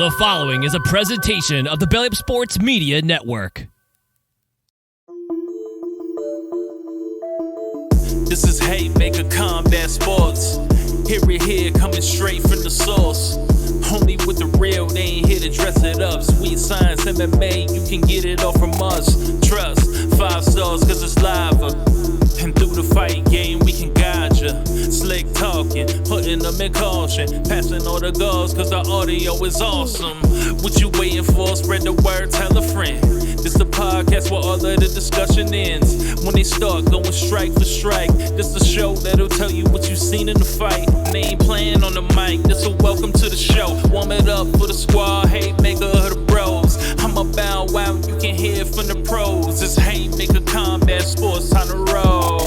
The following is a presentation of the Belly Up Sports Media Network. This is Haymaker Combat Sports. Hear it here, coming straight from the source. Only with the real, they ain't here to dress it up. Sweet science, MMA, you can get it all from us. Trust, 5 stars cause it's live. And through the fight game, we can guide ya. Slick talking, putting them in caution. Passing all the goals cause the audio is awesome. What you waiting for? Spread the word, tell a friend. This the podcast where all of the discussion ends. When they start going strike for strike, this the show that'll tell you what you seen in the fight. They ain't playing on the mic, this a welcome to the show. Warm it up for the squad, Haymaker of the bros. I'm a bow wow, you can hear it from the pros. It's Haymaker Combat Sports, time to roll.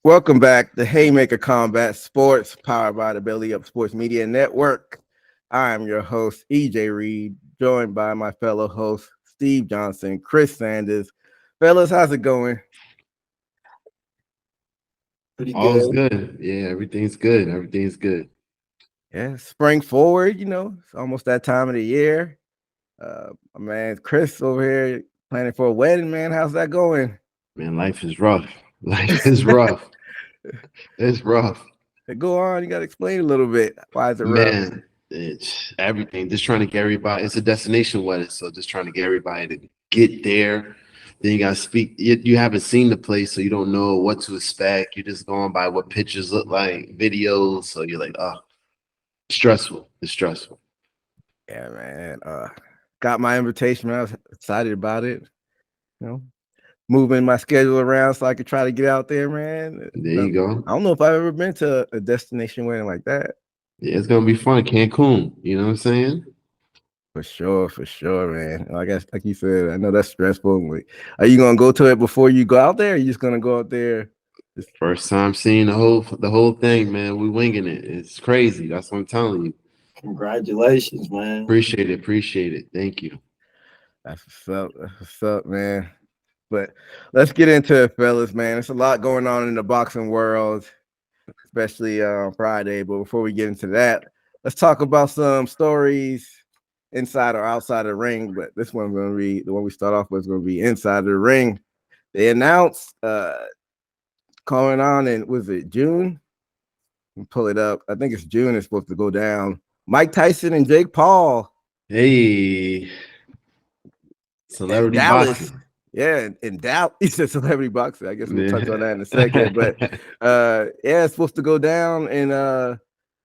Welcome back to Haymaker Combat Sports, powered by the Belly Up Sports Media Network. I am your host, EJ Reed, joined by my fellow hosts, Steve Johnson, Chris Sanders. Fellas, how's it going? Pretty good. All's good. Yeah, everything's good. Everything's good. Yeah, spring forward, it's almost that time of the year. My man Chris over here planning for a wedding, man. How's that going? Man, life is rough. Life is rough. It's rough. Go on, you got to explain a little bit. Why is it rough? Man, it's everything. Just trying to get everybody. It's a destination wedding, so just trying to get everybody to get there. Then you got to speak. You haven't seen the place, so you don't know what to expect. You're just going by what pictures look like, videos. So you're like, oh, stressful. It's stressful. Yeah, man. Got my invitation. I was excited about it. Moving my schedule around so I could try to get out there, man. There you go. I don't know if I've ever been to a destination wedding like that. Yeah, it's gonna be fun. Cancun, you know what I'm saying? For sure, man. Like you said, I know that's stressful. Are you gonna go to it before you go out there? Or are you just gonna go out there? First time seeing the whole thing, man. We winging it. It's crazy. That's what I'm telling you. Congratulations, man. Appreciate it. Thank you. That's what's up, man. But let's get into it, fellas, man. There's a lot going on in the boxing world, especially on Friday. But before we get into that, let's talk about some stories inside or outside the ring. But this one's going to be the one we start off with is going to be inside the ring. They announced going on in, was it June? Pull it up. I think it's June. It's supposed to go down. Mike Tyson and Jake Paul. Hey, celebrity boxing. Yeah, in Dallas, he said celebrity boxing. I guess we'll touch on that in a second. But it's supposed to go down in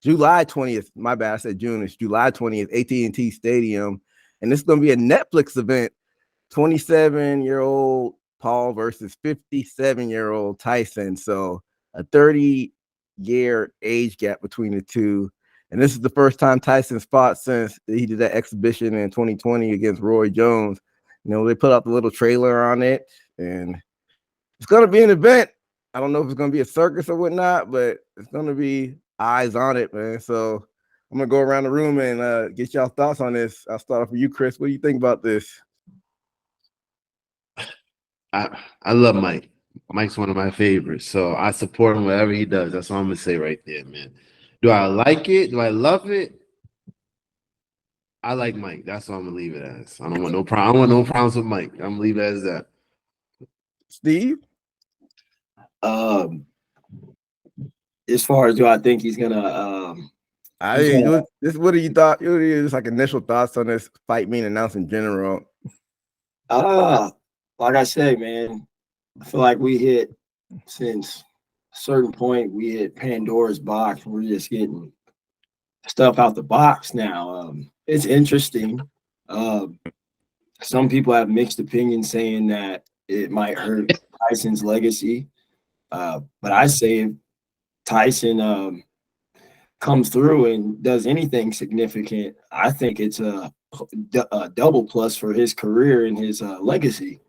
July 20th. My bad, I said June. It's July 20th, AT&T Stadium. And this is going to be a Netflix event. 27-year-old Paul versus 57-year-old Tyson. So a 30-year age gap between the two. And this is the first time Tyson's fought since he did that exhibition in 2020 against Roy Jones. They put out the little trailer on it, and it's going to be an event. I don't know if it's going to be a circus or whatnot, but it's going to be eyes on it, man. So I'm going to go around the room and get y'all thoughts on this. I'll start off with you, Chris. What do you think about this? I love Mike. Mike's one of my favorites, so I support him whatever he does. That's all I'm going to say right there, man. Do I like it? Do I love it? I like Mike. That's what I'm gonna leave it as. I don't want no problem. I don't want no problems with Mike. I'm gonna leave it as that. Steve? As far as do I think he's gonna what are you thought? What are your just like initial thoughts on this fight being announced in general? Like I said, man, I feel like we hit since a certain point, we hit Pandora's box. We're just getting stuff out the box now. It's interesting. Some people have mixed opinions saying that it might hurt Tyson's legacy. But I say if Tyson comes through and does anything significant, I think it's a double plus for his career and his legacy.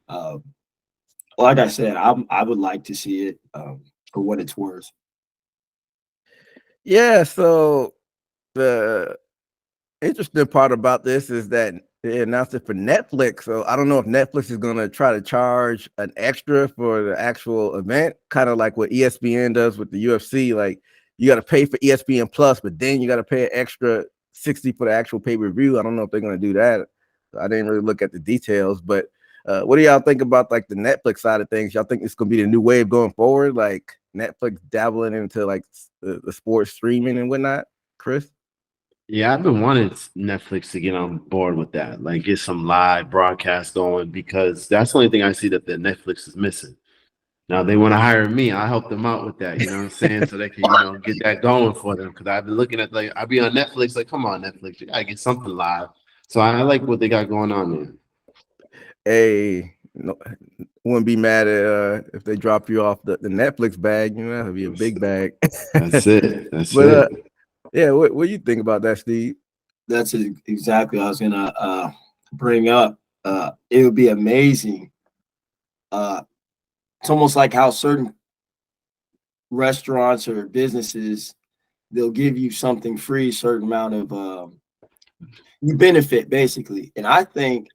Like I said, I would like to see it for what it's worth. Yeah, so the interesting part about this is that they announced it for Netflix. So I don't know if Netflix is going to try to charge an extra for the actual event, kind of like what ESPN does with the UFC. Like you got to pay for ESPN Plus, but then you got to pay an extra $60 for the actual pay-per-view. I don't know if they're going to do that. I didn't really look at the details, but what do y'all think about like the Netflix side of things? Y'all think it's going to be the new wave going forward, like Netflix dabbling into like the sports streaming and whatnot? Chris? Yeah, I've been wanting Netflix to get on board with that, like get some live broadcast going, because that's the only thing I see that the Netflix is missing. Now they want to hire me. I'll help them out with that, you know what I'm saying? So they can, get that going for them. Because I've been looking at, like, I'll be on Netflix, like, come on, Netflix, you gotta get something live. So I like what they got going on there. Hey, no, wouldn't be mad at if they drop you off the Netflix bag. That'd be a big bag. That's it. That's But it. yeah, what do you think about that, Steve? That's exactly what I was gonna bring up. It would be amazing. It's almost like how certain restaurants or businesses, they'll give you something free, certain amount of you benefit basically. And I think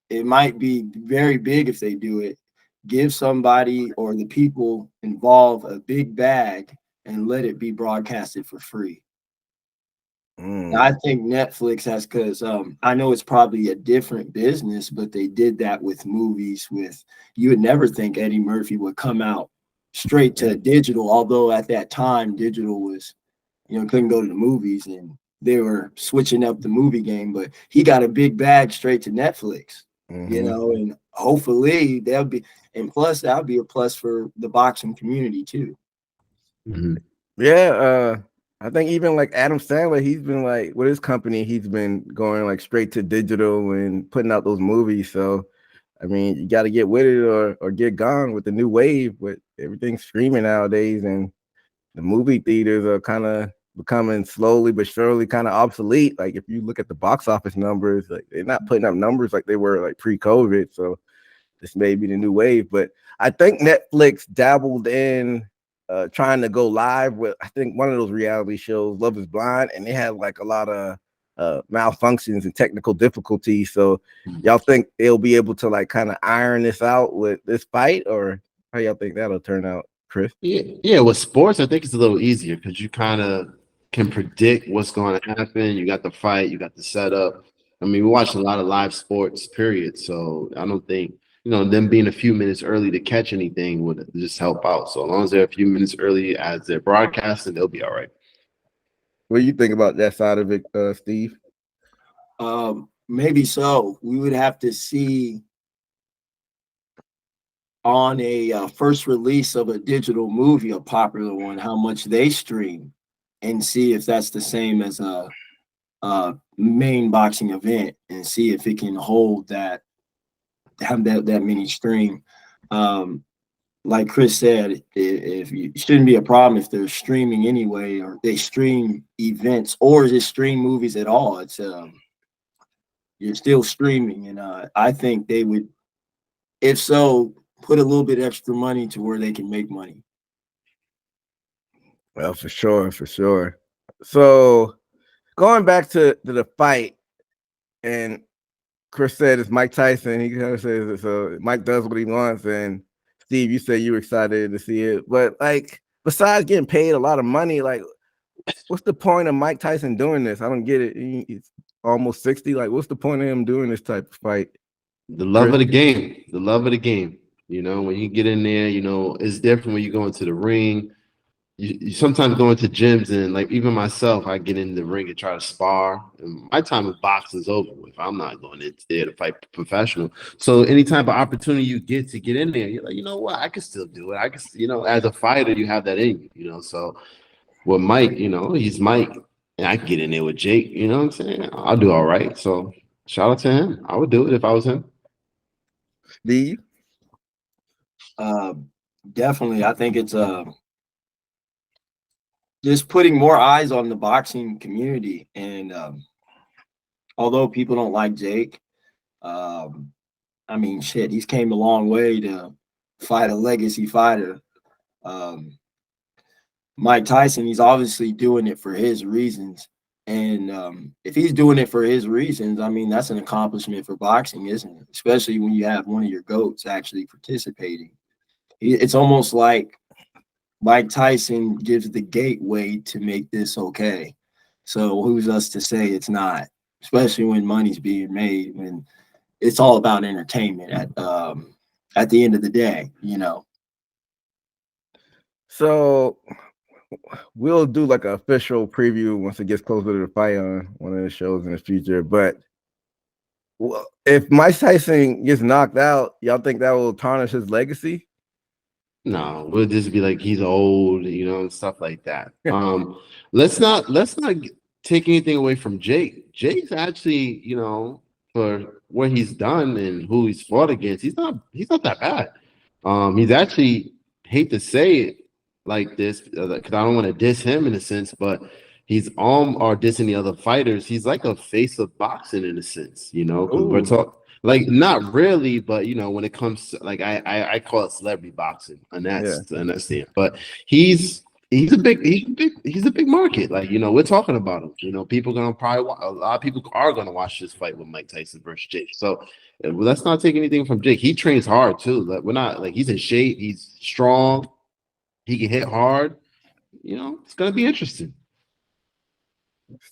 it might be very big if they do it. Give somebody or the people involved a big bag and let it be broadcasted for free. I think Netflix has, because I know it's probably a different business, but they did that with movies. You would never think Eddie Murphy would come out straight to digital, although at that time digital was, couldn't go to the movies and they were switching up the movie game. But he got a big bag straight to Netflix, and hopefully and plus that'll be a plus for the boxing community too. Mm-hmm. Yeah, I think even like Adam Sandler, he's been like with his company, he's been going like straight to digital and putting out those movies. So, I mean, you got to get with it or get gone with the new wave. With everything streaming nowadays, and the movie theaters are kind of becoming slowly but surely kind of obsolete. Like if you look at the box office numbers, like they're not putting up numbers like they were like pre-COVID. So this may be the new wave, but I think Netflix dabbled in trying to go live with, I think, one of those reality shows, Love is Blind, and they had like a lot of malfunctions and technical difficulties. So y'all think they'll be able to like kind of iron this out with this fight, or how y'all think that'll turn out, Chris? Yeah. With sports, I think it's a little easier because you kind of can predict what's going to happen. You got the fight, you got the setup. I mean, we watch a lot of live sports, period. So I don't think, them being a few minutes early to catch anything would just help out. So as long as they're a few minutes early as they're broadcasting, they'll be all right. What do you think about that side of it, Steve? Maybe so. We would have to see on a first release of a digital movie, a popular one, how much they stream, and see if that's the same as a main boxing event, and see if it can hold that, have that many stream. Like Chris said, if you shouldn't be a problem if they're streaming anyway, or they stream events, or just stream movies at all. It's you're still streaming, and I think they would, if so, put a little bit extra money to where they can make money. Well, for sure. So going back to the fight, and Chris said it's Mike Tyson. He kind of says so. Mike does what he wants, and Steve, you say you were excited to see it, but like besides getting paid a lot of money, like what's the point of Mike Tyson doing this? I don't get it. He's almost 60. Like, what's the point of him doing this type of fight? The love of the game. The love of the game. When you get in there, it's different when you go into the ring. You sometimes go into gyms, and like even myself, I get in the ring and try to spar. And my time with boxing is over with. I'm not going in there to fight professional. So any type of opportunity you get to get in there, you're like, you know what? I can still do it. I can, as a fighter, you have that in you. So with Mike, he's Mike, and I can get in there with Jake. You know what I'm saying? I'll do all right. So shout out to him. I would do it if I was him. Steve? Definitely. I think it's just putting more eyes on the boxing community. And although people don't like Jake, I mean, shit, he's came a long way to fight a legacy fighter. Mike Tyson, he's obviously doing it for his reasons. And if he's doing it for his reasons, I mean, that's an accomplishment for boxing, isn't it? Especially when you have one of your GOATs actually participating. It's almost like Mike Tyson gives the gateway to make this okay. So who's us to say it's not? Especially when money's being made, when it's all about entertainment at the end of the day, you know. So we'll do like an official preview once it gets closer to the fight on one of the shows in the future. But if Mike Tyson gets knocked out, y'all think that will tarnish his legacy? No, we'll just be like he's old, and stuff like that. Let's not take anything away from Jake. Jake's actually, for what he's done and who he's fought against, he's not that bad. He's actually, hate to say it like this because I don't want to diss him in a sense, but he's or dissing the other fighters. He's like a face of boxing in a sense, because we're talking. Like not really, but when it comes to like I call it celebrity boxing, and that's the but he's a big market. Like we're talking about him. People gonna probably a lot of people are gonna watch this fight with Mike Tyson versus Jake. So let's not take anything from Jake. He trains hard too. Like we're not like he's in shape. He's strong. He can hit hard. It's gonna be interesting.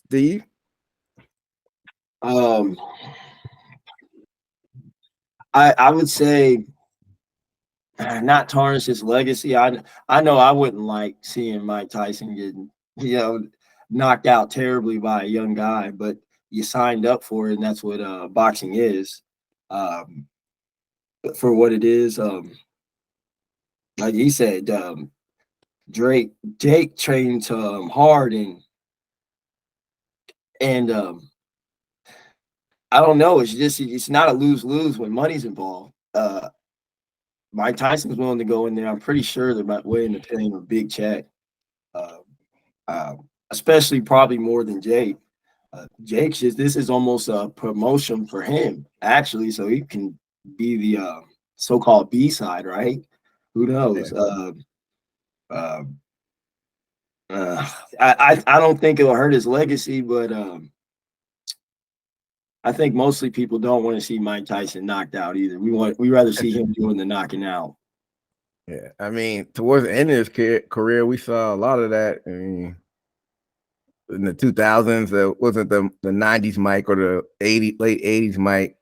Steve. I would say not tarnish his legacy. I know I wouldn't like seeing Mike Tyson getting knocked out terribly by a young guy, but you signed up for it, and that's what boxing is. For what it is, like he said, Jake trained hard and I don't know. It's not a lose-lose when money's involved. Mike Tyson's willing to go in there. I'm pretty sure they're willing to pay him a big check, especially probably more than Jake. Jake's this is almost a promotion for him, actually, so he can be the so-called B-side, right? Who knows? I don't think it'll hurt his legacy, but I think mostly people don't want to see Mike Tyson knocked out either. We rather see him doing the knocking out. Yeah, I mean, towards the end of his career, we saw a lot of that. I mean, in the 2000s, it wasn't the 90s Mike or the late 80s Mike.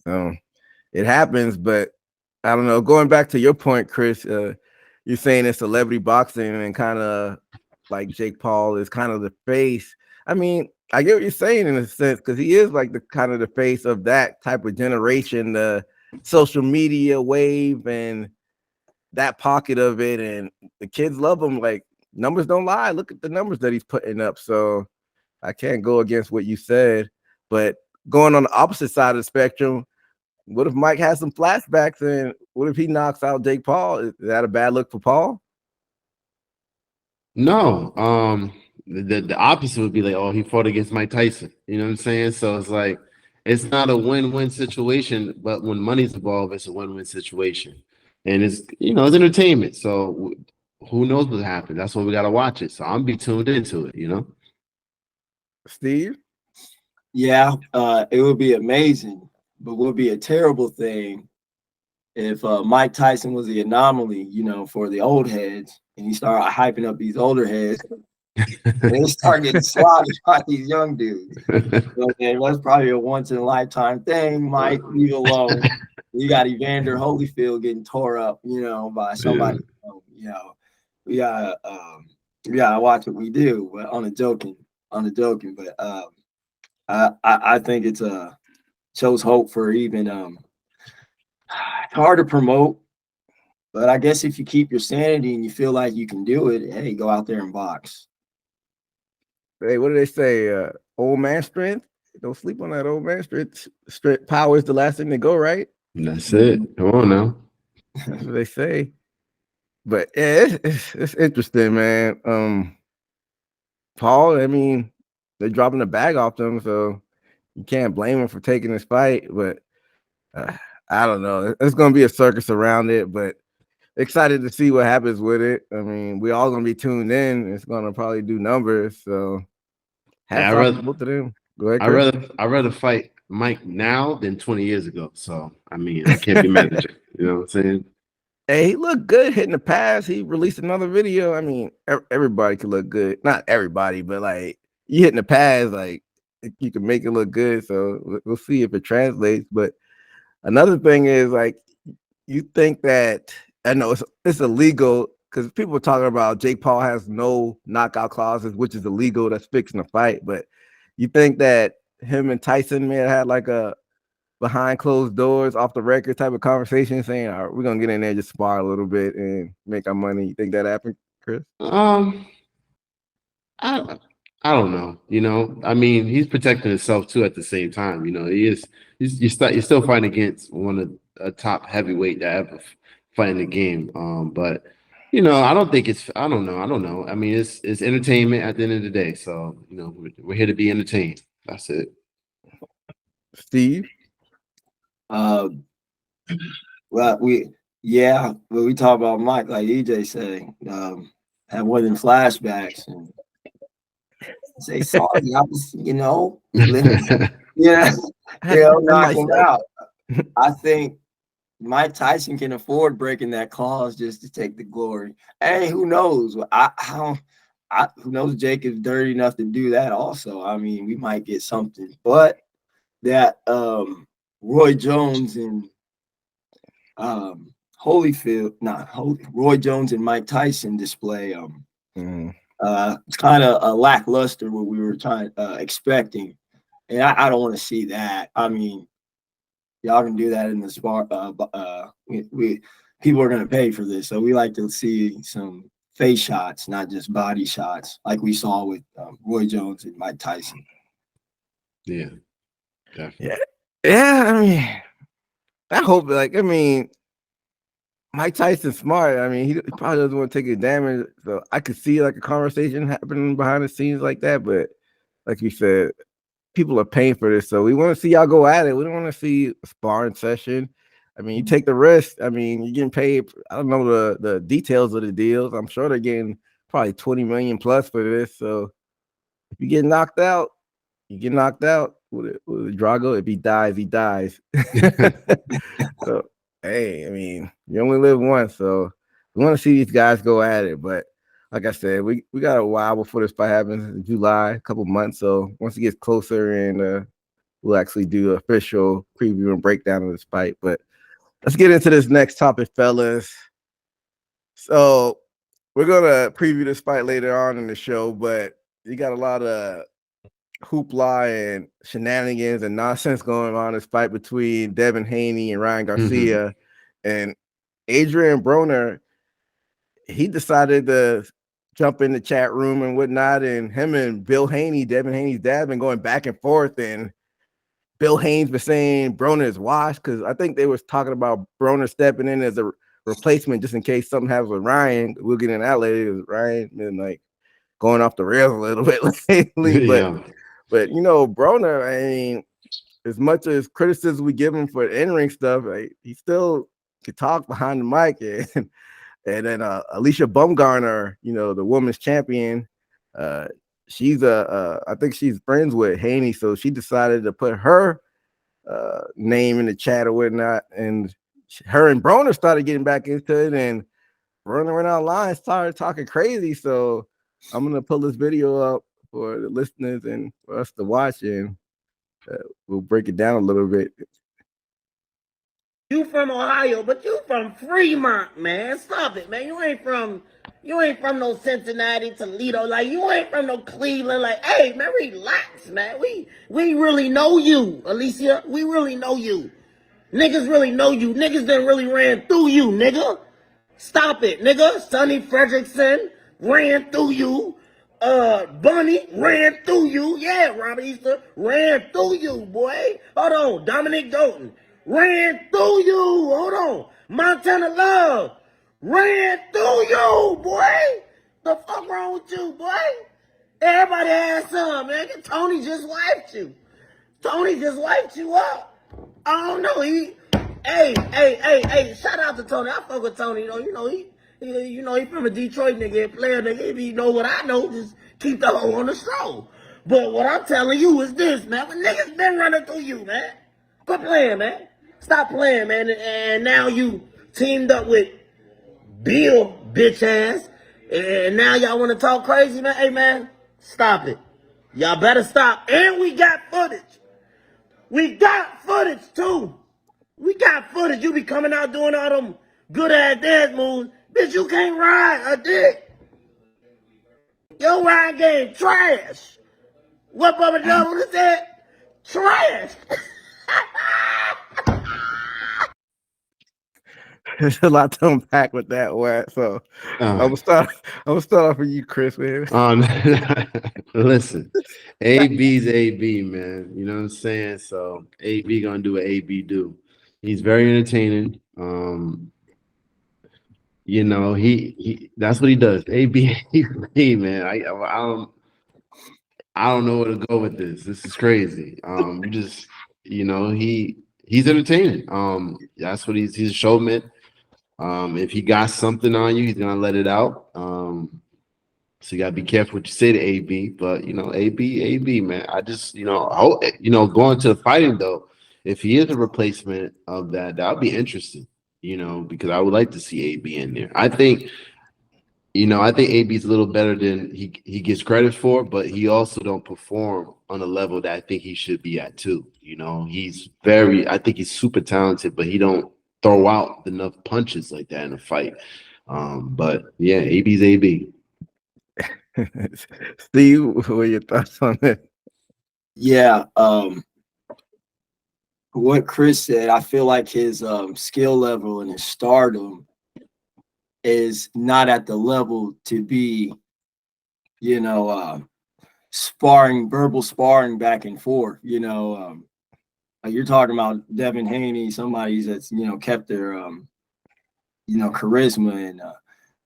So it happens, but I don't know. Going back to your point, Chris, you're saying it's celebrity boxing and kind of like Jake Paul is kind of the face. I mean, I get what you're saying in a sense because he is like the kind of the face of that type of generation, the social media wave and that pocket of it, and the kids love him. Like numbers don't lie. Look at the numbers that he's putting up. So I can't go against what you said, but going on the opposite side of the spectrum, what if Mike has some flashbacks and what if he knocks out Jake Paul? Is that a bad look for Paul? No. The opposite would be like, oh, he fought against Mike Tyson. You know what I'm saying? So it's like it's not a win-win situation, but when money's involved, it's a win-win situation. And it's it's entertainment. So who knows what happens? That's why we gotta watch it. So I'm be tuned into it, Steve? Yeah, it would be amazing, but would be a terrible thing if Mike Tyson was the anomaly, for the old heads, and he started hyping up these older heads. And they start getting slaughtered by these young dudes. Okay, that's probably a once in a lifetime thing. Mike, leave alone. You got Evander Holyfield getting tore up, by somebody. We gotta watch what we do. But on a joking. But I think it's shows hope for even. It's hard to promote, but I guess if you keep your sanity and you feel like you can do it, hey, go out there and box. Hey, what do they say? Old man strength. Don't sleep on that old man strength. Power is the last thing to go, right? That's it. Come on now. That's what they say. But yeah, it's interesting, man. Paul, I mean, they're dropping the bag off them, so you can't blame him for taking this fight. But I don't know. It's going to be a circus around it, but excited to see what happens with it. I mean, we all going to be tuned in. It's going to probably do numbers. So, I'd rather both of them. Go ahead, Chris. I'd rather fight Mike now than 20 years ago. So, I mean, I can't be mad at you. You know what I'm saying? Hey, he looked good hitting the pass. He released another video. I mean, everybody can look good. Not everybody, but like you hitting the pass, like you can make it look good. So we'll see if it translates. But another thing is like you think that I know it's illegal because people are talking about Jake Paul has no knockout clauses, which is illegal. That's fixing the fight. But you think that him and Tyson may have had like a behind closed doors, off the record type of conversation, saying, "All right, we're gonna get in there, just spar a little bit, and make our money." You think that happened, Chris? I I don't know. You know, I mean, he's protecting himself too at the same time. You know, you're still fighting against one of a top heavyweight that ever fight in the game. But you know, I don't think it's. I don't know. I don't know. I mean, it's entertainment at the end of the day. So you know, we're here to be entertained. That's it. Steve? Well, when we talk about Mike, like EJ said, had one of them flashbacks and say sorry. I was, yeah, knock him out. I think Mike Tyson can afford breaking that clause just to take the glory. Hey, who knows? Who knows? Jake is dirty enough to do that. Also, I mean, we might get something, but that Roy Jones and Roy Jones and Mike Tyson display. It's kind of lackluster what we were expecting, and I don't want to see that. I mean, y'all can do that in the sport. People are going to pay for this, so we like to see some face shots, not just body shots, like we saw with Roy Jones and Mike Tyson. Yeah. Definitely. Yeah. I mean, I hope. I mean, Mike Tyson's smart. I mean, he probably doesn't want to take a damage. So I could see like a conversation happening behind the scenes like that. But like you said, people are paying for this, so we want to see y'all go at it. We don't want to see a sparring session. I mean, you take the risk. I mean, you're getting paid. I don't know the details of the deals. I'm sure they're getting probably 20 million plus for this. So if you get knocked out, you get knocked out. With Drago, if he dies. So hey, I mean, you only live once, so we want to see these guys go at it. But like I said, we got a while before this fight happens in July, a couple months. So once it gets closer, and we'll actually do an official preview and breakdown of this fight. But let's get into this next topic, fellas. So we're gonna preview this fight later on in the show, but you got a lot of hoopla and shenanigans and nonsense going on in this fight between Devin Haney and Ryan Garcia. And Adrien Broner, he decided to jump in the chat room and whatnot, and him and Bill Haney, Devin Haney's dad, been going back and forth, and Bill Haney's been saying Broner is washed because I think they was talking about Broner stepping in as a replacement just in case something happens with Ryan. We'll get in that later because Ryan been like going off the rails a little bit lately. But Broner, I mean, as much as criticism we give him for in-ring stuff, he still could talk behind the mic. And then Alicia Baumgartner, the women's champion, she's I think she's friends with Haney, so she decided to put her name in the chat or whatnot. And her and Broner started getting back into it, and Broner went online, started talking crazy. So I'm gonna pull this video up for the listeners and for us to watch, and we'll break it down a little bit. You from Ohio, but you from Fremont, man. Stop it, man. You ain't from no Cincinnati, Toledo. Like, you ain't from no Cleveland. Like, hey, man, relax, man. We really know you, Alicia. We really know you. Niggas really know you. Niggas done really ran through you, nigga. Stop it, nigga. Sonny Fredrickson ran through you. Bunny ran through you. Yeah, Robert Easter ran through you, boy. Hold on. Dominic Doughton ran through you. Hold on. Montana Love ran through you, boy. The fuck wrong with you, boy? Everybody has some, man. Tony just wiped you. Tony just wiped you up. I don't know. Hey. Shout out to Tony. I fuck with Tony. He from a Detroit nigga, player nigga. If you know what I know, just keep the hoe on the show. But what I'm telling you is this, man. When niggas been running through you, man. Quit playing, man. Stop playing, man. And now you teamed up with Bill, bitch ass. And now y'all want to talk crazy, man? Hey, man, stop it. Y'all better stop. And we got footage. We got footage, too. We got footage. You be coming out doing all them good-ass dance moves. Bitch, you can't ride a dick. Your ride game trash. What Bubba Double said? Trash. There's a lot to unpack with that word. So I'm gonna start off with you, Chris, man. Listen, AB's AB, man. You know what I'm saying? So AB gonna do what AB do. He's very entertaining. You know, he that's what he does. AB, man. I don't know where to go with this. This is crazy. You just, you know, he's entertaining. That's what he's a showman. If he got something on you, he's gonna let it out. So you gotta be careful what you say to AB. But you know, AB, man. I just, going to the fighting though, if he is a replacement of that would be interesting. You know, because I would like to see AB in there. I think AB is a little better than he gets credit for, but he also don't perform on a level that I think he should be at too. You know, I think he's super talented, but he don't throw out enough punches like that in a fight. But yeah, AB's AB. Steve, what are your thoughts on that? Yeah, what Chris said, I feel like his skill level and his stardom is not at the level to be, verbal sparring back and forth. You're talking about Devin Haney, somebody that's kept their charisma, and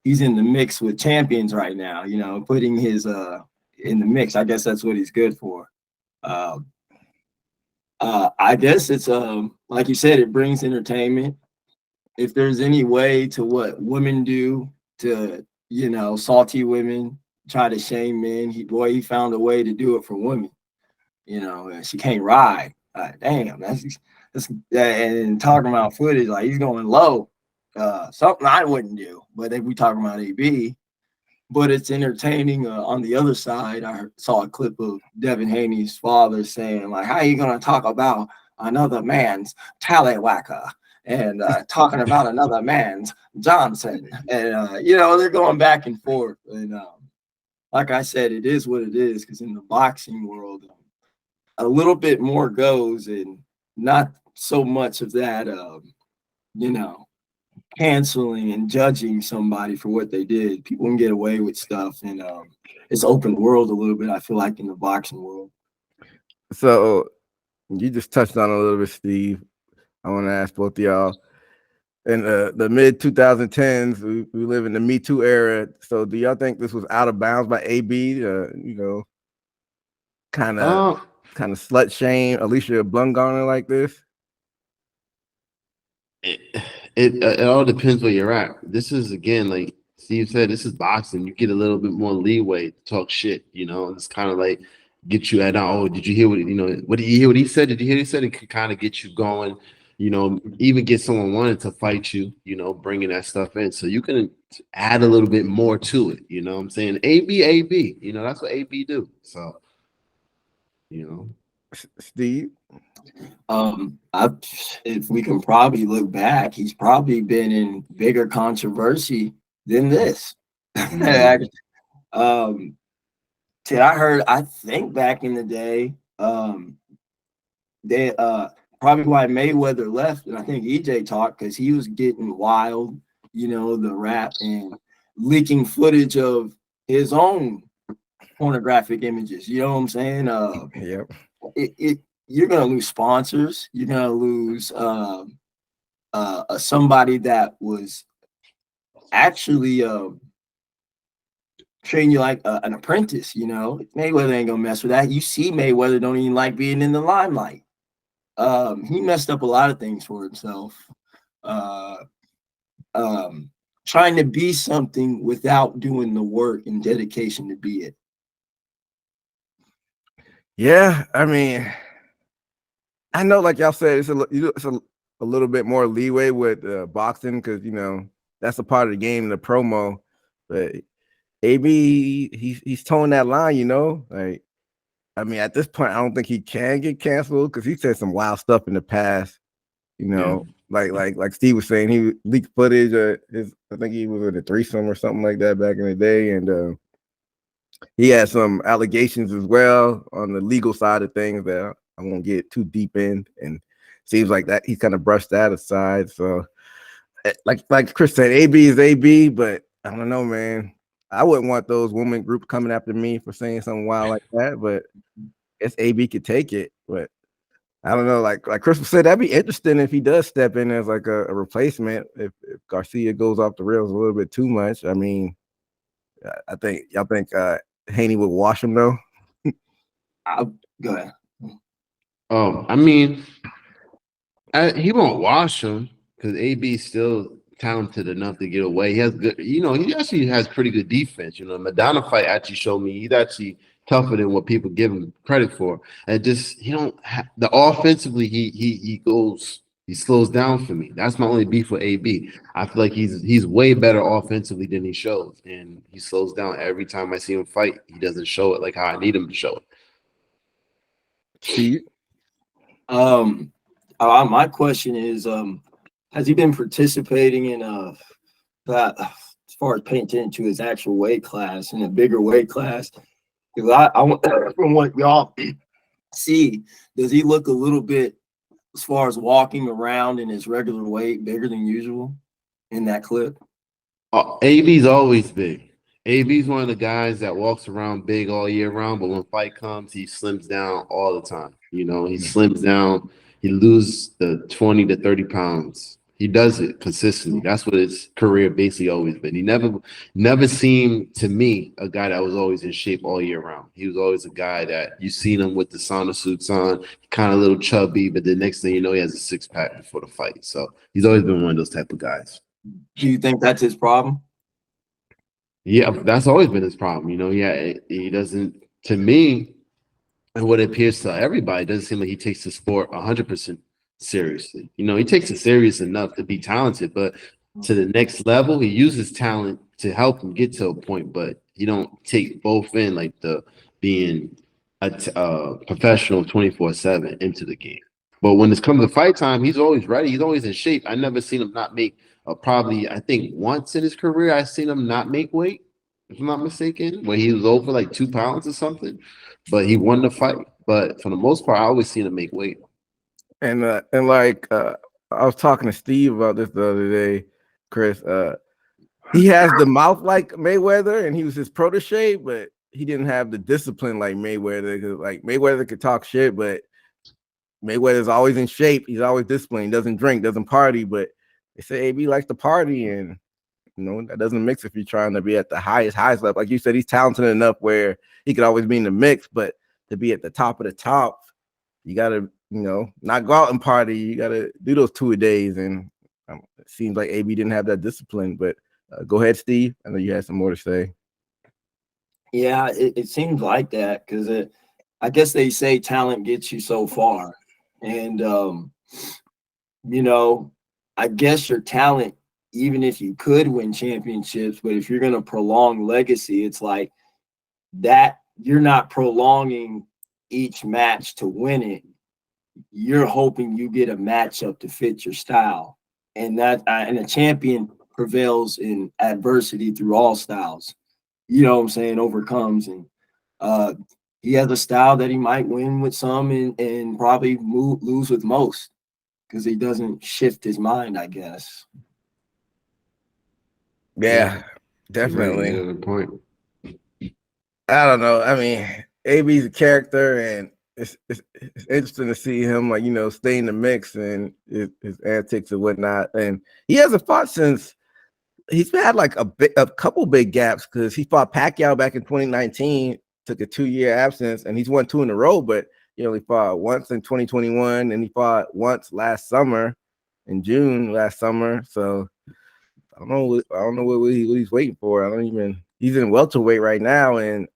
he's in the mix with champions right now. Putting his in the mix. I guess that's what he's good for. I guess it's like you said, it brings entertainment. If there's any way to what women do to, salty women, try to shame men, he found a way to do it for women. She can't ride. Damn, that's and talking about footage, like he's going low. Something I wouldn't do, but if we talking about AB, but it's entertaining. On the other side, I saw a clip of Devin Haney's father saying, like, how are you going to talk about another man's tallywhacker and talking about another man's Johnson? And, they're going back and forth. And like I said, it is what it is, because in the boxing world, a little bit more goes and not so much of that, canceling and judging somebody for what they did. People can get away with stuff, and it's open world a little bit, I feel like, in the boxing world. So you just touched on a little bit, Steve. I want to ask both of y'all. In the mid 2010s, we live in the Me Too era. So do y'all think this was out of bounds by AB to, kind of slut shame Alicia Bumgarner like this? It all depends where you're at. This is, again, like Steve said, this is boxing. You get a little bit more leeway to talk shit. It's kind of like get you at, oh, did you hear what did you hear what he said? Did you hear what he said? It can kind of get you going. Even get someone wanting to fight you. Bringing that stuff in, so you can add a little bit more to it. You know what I'm saying? AB. That's what AB do. So, Steve. If we can probably look back, he's probably been in bigger controversy than this. I think back in the day, they probably why Mayweather left, and I think EJ talked, because he was getting wild, the rap and leaking footage of his own pornographic images. You know what I'm saying? Yep. You're gonna lose sponsors. You're gonna lose somebody that was actually treating you like an apprentice. Mayweather ain't gonna mess with that. You see, Mayweather don't even like being in the limelight. He messed up a lot of things for himself. Trying to be something without doing the work and dedication to be it. Yeah, I mean, I know, like y'all said, it's a little bit more leeway with boxing, because that's a part of the game, the promo. But AB, he's towing that line, you know. Like, I mean, at this point, I don't think he can get canceled because he said some wild stuff in the past. You know, like Steve was saying, he leaked footage of his. I think he was with a threesome or something like that back in the day, and he had some allegations as well on the legal side of things that I won't get too deep in. And seems like that he's kind of brushed that aside. So, like Chris said, AB is AB, but I don't know, man. I wouldn't want those women group coming after me for saying something wild like that, but I guess AB could take it. But I don't know, like Crystal said, that'd be interesting if he does step in as like a replacement. If Garcia goes off the rails a little bit too much, I mean, I think y'all think Haney would wash him though. Go ahead. I mean, he won't wash him because AB is still talented enough to get away. He has good, you know, he actually has pretty good defense. You know, Madonna fight actually showed me he's actually tougher than what people give him credit for. And just he don't the offensively he slows down for me. That's my only beef with AB. I feel like he's way better offensively than he shows, and he slows down every time I see him fight. He doesn't show it like how I need him to show it. See, my question is, has he been participating in that as far as paying attention to his actual weight class in a bigger weight class? Because from what y'all see, does he look a little bit, as far as walking around in his regular weight, bigger than usual in that clip? AB's always big. AB's one of the guys that walks around big all year round, but when fight comes, he slims down all the time. You know, he slims down. He loses the 20 to 30 pounds. He does it consistently. That's what his career basically always been. He never seemed to me a guy that was always in shape all year round. He was always a guy that you seen him with the sauna suits on, kind of a little chubby, but the next thing you know, he has a six-pack before the fight. So he's always been one of those type of guys. Do you think that's his problem? Yeah, that's always been his problem. You know, he doesn't, to me, and what it appears to everybody, it doesn't seem like he takes the sport 100% seriously. You know, he takes it serious enough to be talented, but to the next level, he uses talent to help him get to a point, but he don't take both in like the being a professional 24/7 into the game. But when it's come to fight time, he's always ready. He's always in shape. I never seen him not make probably, I think once in his career, I seen him not make weight, if I'm not mistaken, when he was over like 2 pounds or something, but he won the fight. But for the most part, I always seen him make weight. and like I was talking to Steve about this the other day, Chris. He has the mouth like Mayweather, and he was his protege, but he didn't have the discipline like Mayweather. Cause like Mayweather could talk shit, but Mayweather's always in shape. He's always disciplined. He doesn't drink, doesn't party, but they say AB likes to party, and you know that doesn't mix if you're trying to be at the highest level. Like you said, he's talented enough where he could always be in the mix, but to be at the top of the top, you gotta, you know, not go out and party. You gotta do those 2 a days, and it seems like AB didn't have that discipline. But go ahead, Steve. I know you had some more to say. Yeah, it seems like that because I guess they say talent gets you so far, and you know, I guess your talent, even if you could win championships, but if you're going to prolong legacy, it's like that you're not prolonging each match to win it. You're hoping you get a matchup to fit your style, and a champion prevails in adversity through all styles. You know what I'm saying? Overcomes, and he has a style that he might win with some and probably lose with most because he doesn't shift his mind, I guess. Yeah, definitely. Good point. I don't know. I mean, AB's a character, and it's interesting to see him, like, you know, stay in the mix and his antics and whatnot. And he hasn't fought since he's had like a couple big gaps because he fought Pacquiao back in 2019, took a 2-year absence, and he's won 2 in a row. But he only fought once in 2021, and he fought once last summer in June last summer. So I don't know what he's waiting for. He's in welterweight right now, and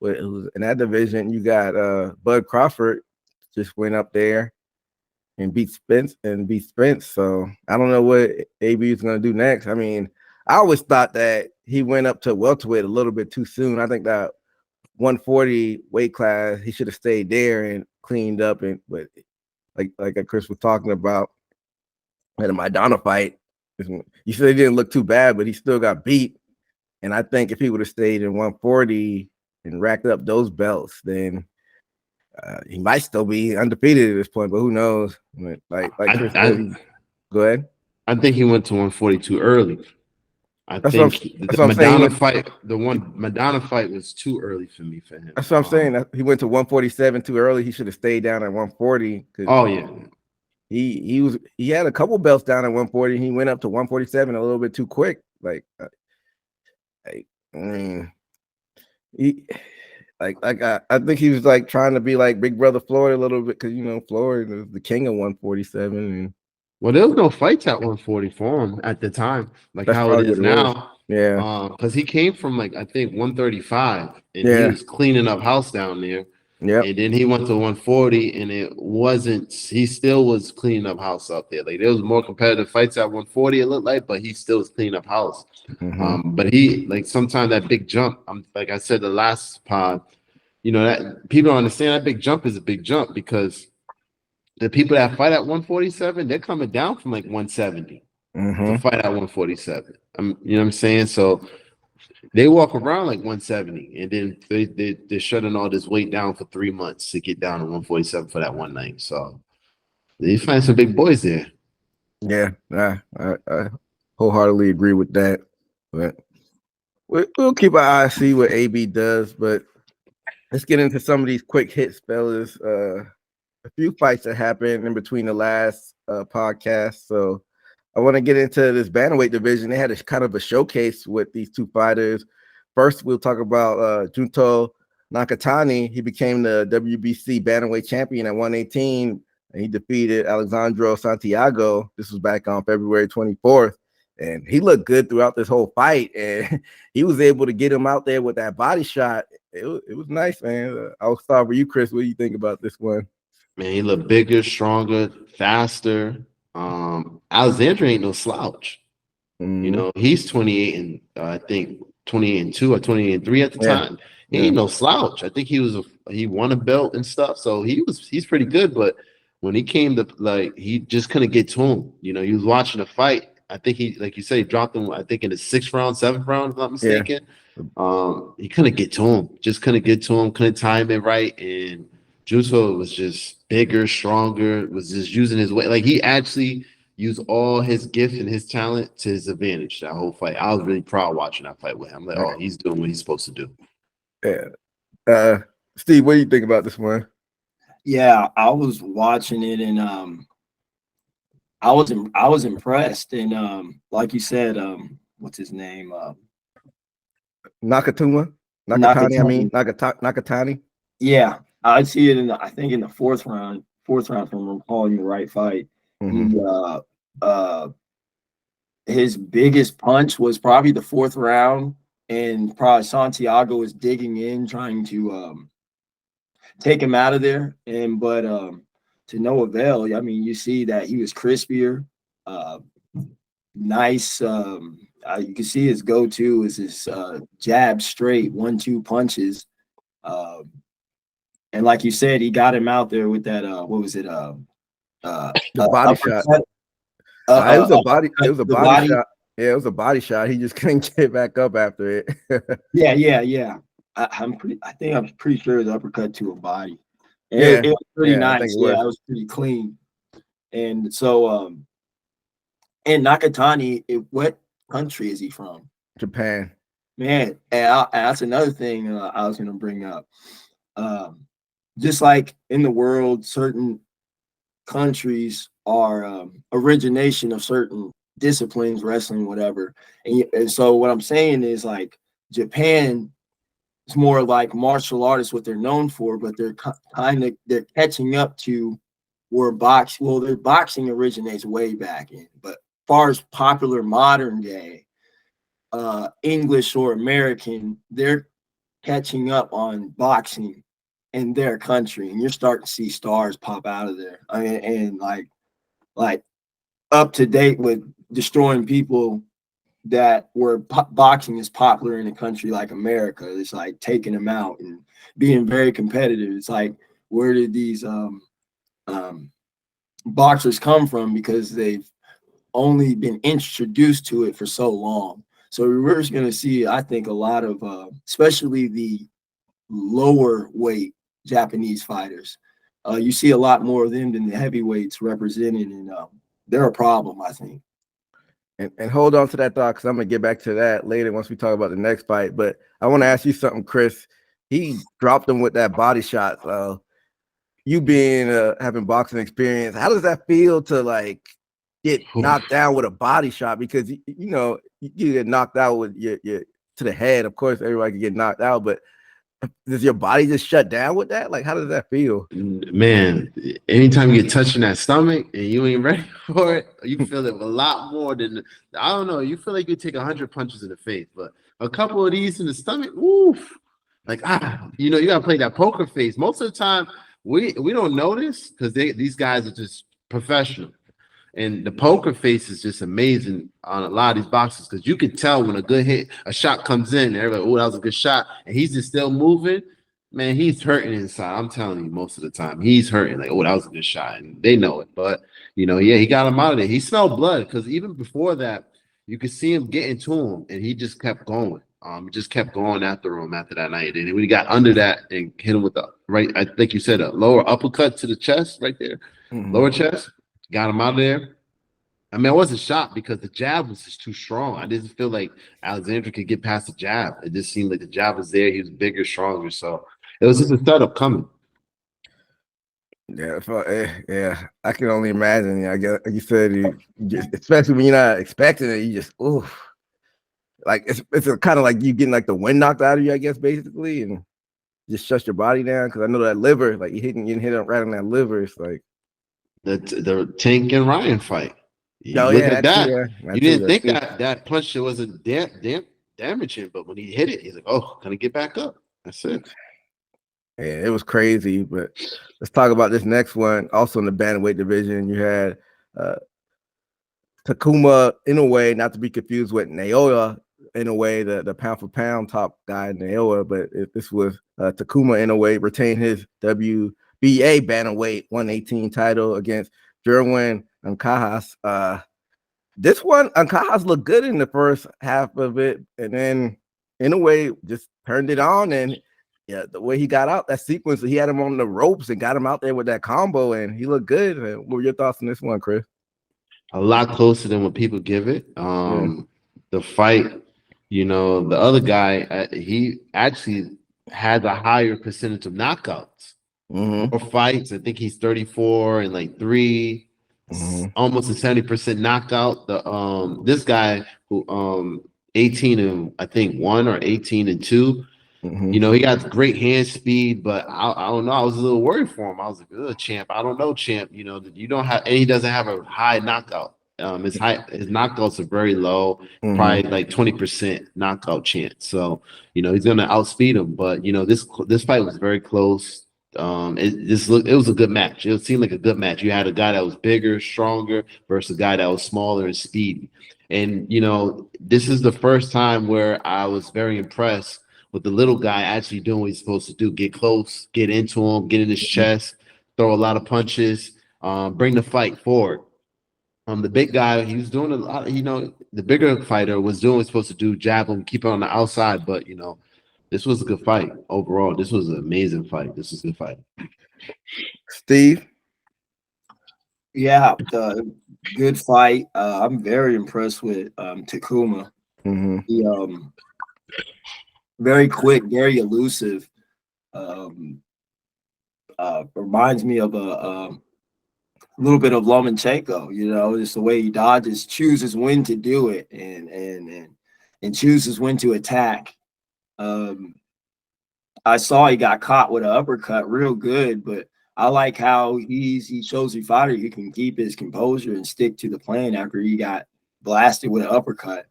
in that division, you got Bud Crawford just went up there and beat Spence. So I don't know what AB is going to do next. I mean, I always thought that he went up to welterweight a little bit too soon. I think that 140 weight class, he should have stayed there and cleaned up. But like Chris was talking about in the Maidana fight, you said he didn't look too bad, but he still got beat. And I think if he would have stayed in 140 and racked up those belts, then he might still be undefeated at this point. But who knows? Like Chris said, go ahead. I think he went to 140 too early. That's what I'm Madonna fight, the one Madonna fight was too early for me for him. That's what I'm saying. He went to 147 too early. He should have stayed down at 140. Oh yeah. He had a couple belts down at 140. He went up to 147 a little bit too quick. I think he was like trying to be like Big Brother Floyd a little bit, because Floyd is the king of 147. And well, there was no fights at 140 for him at the time, like how it is now. Yeah, because he came from I think 135, and he was cleaning up house down there. Yeah, and then he went to 140, and it wasn't. He still was cleaning up house up there. Like there was more competitive fights at 140. It looked like, but he still was cleaning up house. But he sometimes that big jump. Like I said the last pod, that people don't understand that big jump is a big jump, because the people that fight at 147, they're coming down from 170 to fight at 147. You know what I'm saying? So they walk around 170, and then they're shutting all this weight down for 3 months to get down to 147 for that one night. So they find some big boys there. Yeah, I wholeheartedly agree with that. But we'll keep our eyes, see what AB does. But let's get into some of these quick hits, fellas. A few fights that happened in between the last podcast. So I want to get into this bantamweight division. They had a kind of a showcase with these two fighters. First, we'll talk about Junto Nakatani. He became the WBC bantamweight champion at 118, and he defeated Alexandro Santiago. This was back on February 24th, and he looked good throughout this whole fight, and he was able to get him out there with that body shot. It was nice, man. I'll start with you, Chris. What do you think about this one? Man, he looked bigger, stronger, faster. Alexander ain't no slouch. He's 28 and I think 28-2 or 28-3 at the time. He ain't no slouch. I think he won a belt and stuff, so he's pretty good. But when he came to he just couldn't get to him. He was watching a fight. I think he, like you said, he dropped him. I think in the 6th round, 7th round, if I'm not mistaken. He couldn't get to him. Just couldn't get to him. Couldn't time it right. And Juso was just bigger, stronger. Was just using his weight. He actually used all his gift and his talent to his advantage that whole fight. I was really proud watching that fight with him. I'm like, oh, he's doing what he's supposed to do. Yeah. Steve, what do you think about this one? Yeah, I was watching it, and I was impressed. And like you said, what's his name? Nakatani. Yeah, I see it I think in the 4th round, from recalling the right fight. His biggest punch was probably the 4th round, and probably Santiago was digging in, trying to take him out of there. But to no avail. I mean, you see that he was crispier, nice. You can see his go-to is his jab straight 1-2 punches. And like you said, he got him out there with that what was it? The body shot. It was a body shot. Yeah, it was a body shot. He just couldn't get back up after it. Yeah. I'm pretty sure the uppercut to a body. And it was pretty nice. It was pretty clean. And so and Nakatani, what country is he from? Japan. Man, and that's another thing I was going to bring up. Just like in the world, certain countries are origination of certain disciplines, wrestling, whatever. And so what I'm saying is, like, Japan is more like martial artists, what they're known for, but they're they're catching up to where their boxing originates way back in. But as far as popular modern day English or American, they're catching up on boxing in their country, and you're starting to see stars pop out of there. I mean, and like up to date with destroying people that where boxing is popular in a country like America, it's like taking them out and being very competitive. It's like, where did these boxers come from? Because they've only been introduced to it for so long. So we're just going to see, I think, a lot of, especially the lower weight Japanese fighters. You see a lot more of them than the heavyweights represented, and they're a problem, I think. And hold on to that thought, because I'm gonna get back to that later once we talk about the next fight. But I want to ask you something, Chris. He dropped him with that body shot. You being having boxing experience, how does that feel to like get knocked down with a body shot? Because you know you get knocked out with your to the head. Of course, everybody can get knocked out, but does your body just shut down with that? Like, how does that feel? Man, anytime you get touched in that stomach and you ain't ready for it, you feel it a lot more than, I don't know, you feel like you take 100 punches in the face, but a couple of these in the stomach, oof, like, you know, you gotta play that poker face. Most of the time, we don't notice because these guys are just professional. And the poker face is just amazing on a lot of these boxers, because you can tell when a shot comes in, and everybody, oh, that was a good shot, and he's just still moving. Man, he's hurting inside. I'm telling you, most of the time, he's hurting. Like, oh, that was a good shot, and they know it. But you know, yeah, he got him out of there. He smelled blood, because even before that, you could see him getting to him, and he just kept going. He just kept going after him after that night. And when he got under that and hit him with the right, I think you said a lower uppercut to the chest, right there, lower chest. Got him out of there. I mean, I wasn't shocked because the jab was just too strong. I didn't feel like Alexander could get past the jab. It just seemed like the jab was there. He was bigger, stronger. So it was just a setup coming. Yeah, I can only imagine. I guess, like you said, especially when you're not expecting it, you just, oof. Like, it's kind of like you getting like the wind knocked out of you, I guess, basically, and just shut your body down. Because I know that liver, like you hit it right on that liver. It's like the Tank and Ryan fight. Look at that. You didn't think that punch wasn't damaging, but when he hit it, he's like, "Oh, can I get back up?" That's it. Yeah, it was crazy. But let's talk about this next one. Also in the bantamweight division, you had Takuma Inoue, not to be confused with Naoya Inoue, the pound for pound top guy, Naoya. But this was Takuma Inoue retained his WBA bantamweight 118 title against Jerwin Ancajas. This one, Ancajas looked good in the first half of it, and then Inoue just turned it on. And yeah, the way he got out, that sequence, he had him on the ropes and got him out there with that combo, and he looked good. What were your thoughts on this one, Chris? A lot closer than what people give it. The fight, you know, the other guy, he actually had a higher percentage of knockouts. More fights. I think he's 34 and like 3. Almost a 70% knockout. This guy who 18 and I think 1 or 18 and 2. You know, he got great hand speed, but I don't know. I was a little worried for him. I was like, champ, I don't know, champ. You know, you don't have, and he doesn't have a high knockout. His knockouts are very low, probably like 20% knockout chance. So, you know, he's gonna outspeed him. But you know, this fight was very close. It was a good match. It seemed like a good match. You had a guy that was bigger, stronger versus a guy that was smaller and speedy. And you know, this is the first time where I was very impressed with the little guy actually doing what he's supposed to do: get close, get into him, get in his chest, throw a lot of punches, bring the fight forward. The big guy, he was doing a lot. You know, the bigger fighter was doing what he's supposed to do: jab him, keep it on the outside. But you know, this was a good fight overall. This was an amazing fight. This is a good fight. Steve? Yeah, good fight. I'm very impressed with Takuma. He very quick, very elusive. Reminds me of a little bit of Lomachenko, you know, just the way he dodges, chooses when to do it, and chooses when to attack. I saw he got caught with an uppercut real good, but I like how he shows the fighter he can keep his composure and stick to the plan after he got blasted with an uppercut.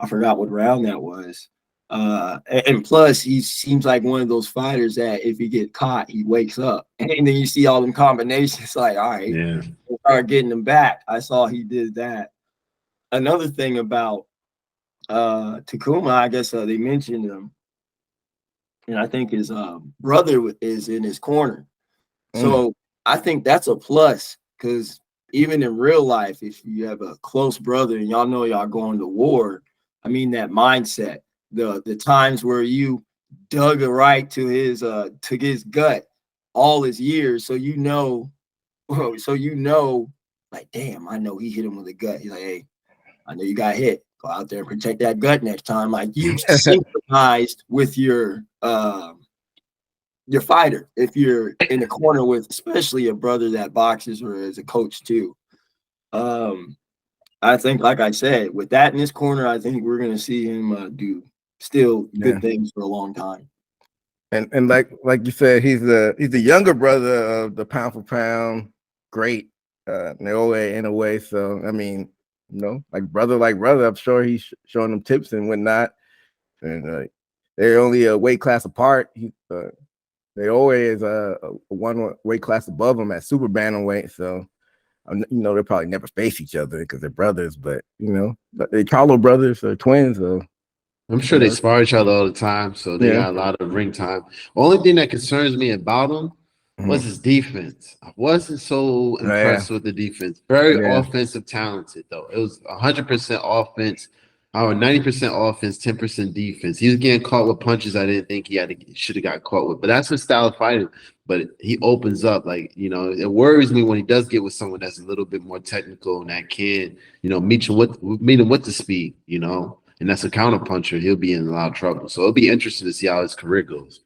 I forgot what round that was. And plus, he seems like one of those fighters that if he get caught, he wakes up. And then you see all them combinations, like, all right, we'll start getting them back. I saw he did that. Another thing about Takuma, I guess they mentioned him, and I think his brother is in his corner. So I think that's a plus because even in real life, if you have a close brother and y'all know y'all going to war, I mean that mindset, the times where you dug a right to his gut all his years, so you know, like, damn, I know he hit him with a gut. He's like, hey, I know you got hit. Go out there and protect that gut next time. Like you synchronized with your fighter if you're in the corner with especially a brother that boxes or as a coach too. I think, like I said, with that in his corner, I think we're gonna see him do still good things for a long time. And like you said, he's the younger brother of the pound for pound great Naoya in a way. So I mean, like brother, I'm sure he's showing them tips and whatnot. And they're only a weight class apart. Naoya is a one weight class above him at super bantamweight. So they'll probably never face each other because they're brothers. But they Charlo brothers or twins. So I'm sure they spar each other all the time, so they got a lot of ring time. Only thing that concerns me about him was his defense. I wasn't so impressed with the defense. Very offensive talented, though. It was 100% offense, or 90% offense, 10% defense. He was getting caught with punches I didn't think he should have got caught with. But that's his style of fighting. But he opens up, it worries me when he does get with someone that's a little bit more technical and that can, meet him with the speed, and that's a counter puncher, he'll be in a lot of trouble. So it'll be interesting to see how his career goes.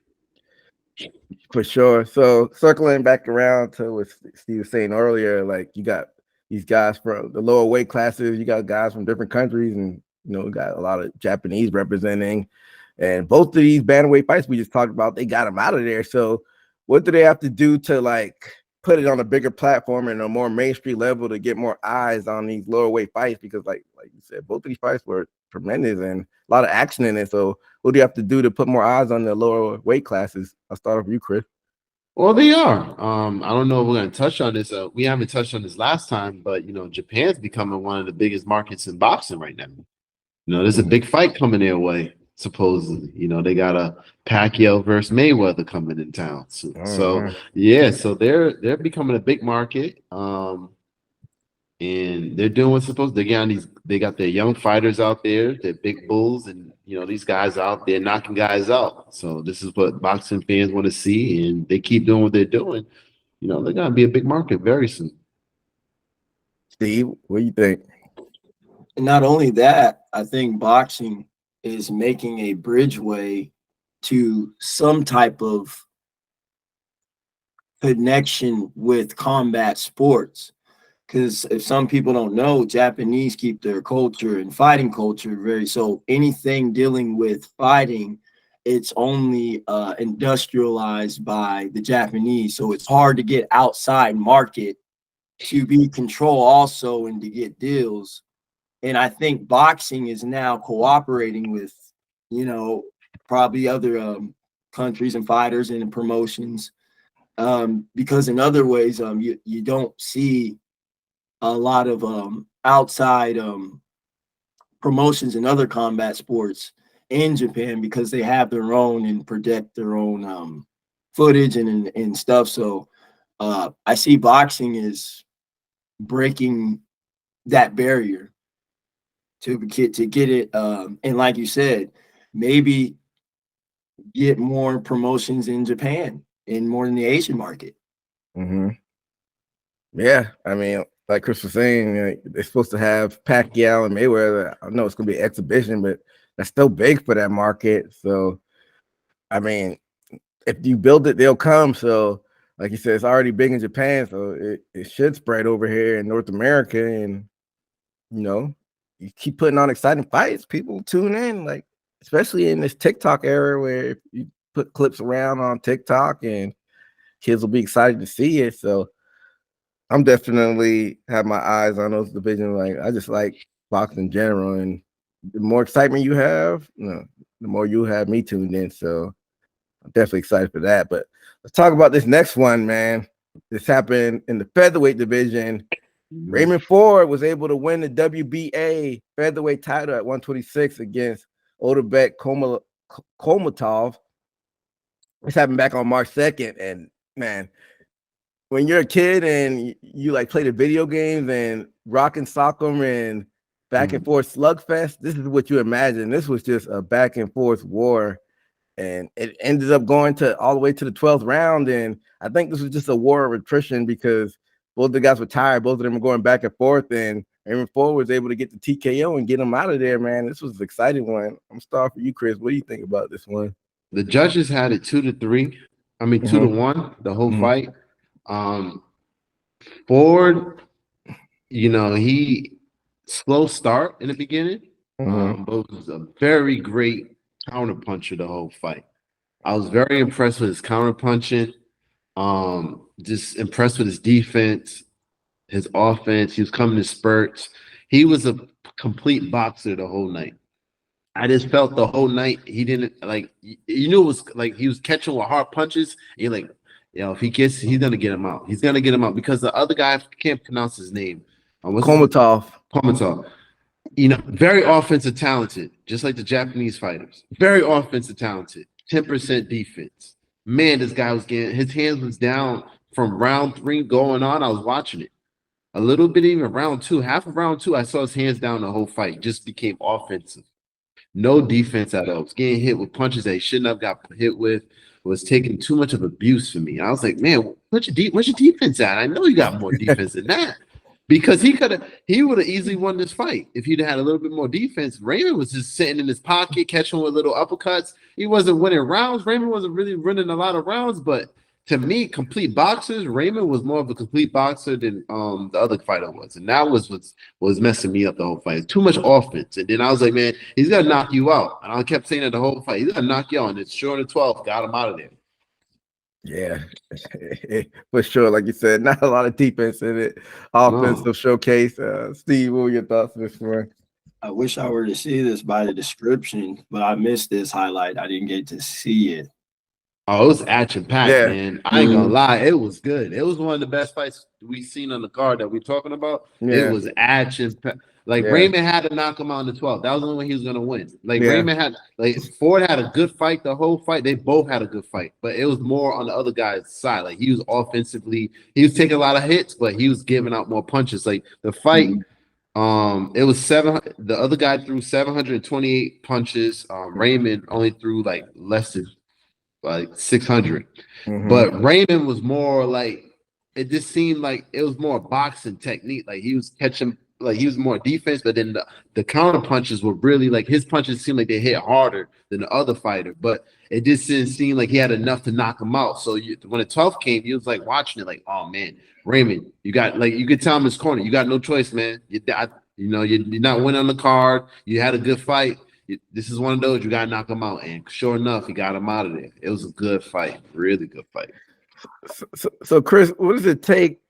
For sure. So circling back around to what Steve was saying earlier, like you got these guys from the lower weight classes, you got guys from different countries, and we got a lot of Japanese representing. And both of these bantamweight fights we just talked about, they got them out of there. So what do they have to do to like put it on a bigger platform and a more mainstream level to get more eyes on these lower weight fights? Because like you said, both of these fights were tremendous and a lot of action in it. So what do you have to do to put more eyes on the lower weight classes? I'll start with you, Chris. Well, they are. I don't know if we're going to touch on this. We haven't touched on this last time, but Japan's becoming one of the biggest markets in boxing right now. There's a big fight coming their way. Supposedly, they got a Pacquiao versus Mayweather coming in town. So they're becoming a big market. And they're doing what's supposed to. They got their young fighters out there, they're big bulls, and these guys out there knocking guys out. So this is what boxing fans want to see, and they keep doing what they're doing. They're gonna be a big market very soon. Steve, what do you think? And not only that, I think boxing is making a bridgeway to some type of connection with combat sports. Because if some people don't know, Japanese keep their culture and fighting culture so anything dealing with fighting, it's only industrialized by the Japanese. So it's hard to get outside market to be control also and to get deals. And I think boxing is now cooperating with, probably other countries and fighters and promotions, because in other ways, you don't see a lot of outside promotions in other combat sports in Japan because they have their own and protect their own footage and stuff. So I see boxing is breaking that barrier to get it, and like you said, maybe get more promotions in Japan and more in the Asian market. Yeah, I mean, like Chris was saying, they're supposed to have Pacquiao and Mayweather. I know it's going to be an exhibition, but that's still big for that market. So, I mean, if you build it, they'll come. So, like you said, it's already big in Japan, so it should spread over here in North America. And, you keep putting on exciting fights, people tune in, like, especially in this TikTok era where if you put clips around on TikTok and kids will be excited to see it. So, I'm definitely have my eyes on those divisions. Like I just like boxing in general, and the more excitement you have, the more you have me tuned in. So I'm definitely excited for that. But let's talk about this next one, man. This happened in the featherweight division. Raymond Ford was able to win the WBA featherweight title at 126 against Otabek Komatov. This happened back on March 2nd. And man, when you're a kid and you like play the video games and rock and sock 'em and back and forth slugfest, this is what you imagine. This was just a back and forth war. And it ended up going to all the way to the 12th round. And I think this was just a war of attrition because both the guys were tired. Both of them were going back and forth. And Raymond Ford was able to get the TKO and get him out of there, man. This was an exciting one. I'm starting for you, Chris. What do you think about this one? The judges had it 2-3. I mean, 2-1, the whole fight. Ford, he slow start in the beginning, but was a very great counter puncher the whole fight. I was very impressed with his counter punching. Just impressed with his defense, his offense. He was coming in spurts. He was a complete boxer the whole night. I just felt the whole night he didn't you knew it was like he was catching with hard punches. And you're like, if he gets, he's gonna get him out. He's gonna get him out because the other guy, I can't pronounce his name. Komatov. Very offensive talented, just like the Japanese fighters. Very offensive talented. 10% defense. Man, this guy was getting his hands was down from round 3 going on. I was watching it. A little bit even round 2, half of round 2, I saw his hands down the whole fight. Just became offensive. No defense at all. Was getting hit with punches that he shouldn't have got hit with. Was taking too much of abuse for me. I was like, man, where's your defense at? I know you got more defense than that. Because he would have easily won this fight if he'd had a little bit more defense. Raymond was just sitting in his pocket, catching with little uppercuts. He wasn't winning rounds. Raymond wasn't really winning a lot of rounds, but to me, complete boxers, Raymond was more of a complete boxer than the other fighter was. And that was what was messing me up the whole fight. Too much offense. And then I was like, man, he's gonna knock you out. And I kept saying that the whole fight, he's gonna knock you out. And it's sure the 12th got him out of there. Yeah, for sure. Like you said, not a lot of defense in it. Offensive showcase. Steve, what were your thoughts on this one? I wish I were to see this by the description, but I missed this highlight. I didn't get to see it. Oh, it was action-packed, man. I ain't gonna lie. It was good. It was one of the best fights we've seen on the card that we're talking about. Yeah. It was action-packed. Raymond had to knock him out in the 12th. That was the only way he was gonna win. Raymond had Ford had a good fight the whole fight. They both had a good fight, but it was more on the other guy's side. He was offensively, he was taking a lot of hits, but he was giving out more punches. The fight, it was 7. The other guy threw 728 punches. Raymond only threw less than 600. But Raymond was more it just seemed like it was more boxing technique. He was catching, he was more defense, but then the counter punches were really his punches seemed like they hit harder than the other fighter, but it just didn't seem like he had enough to knock him out. So when the 12th came, he was watching it oh man, Raymond, you got you could tell him his corner, you got no choice, man. You're not winning on the card. You had a good fight. This is one of those you gotta knock him out, and sure enough, he got him out of there. It was a good fight, really good fight. So Chris, what does it take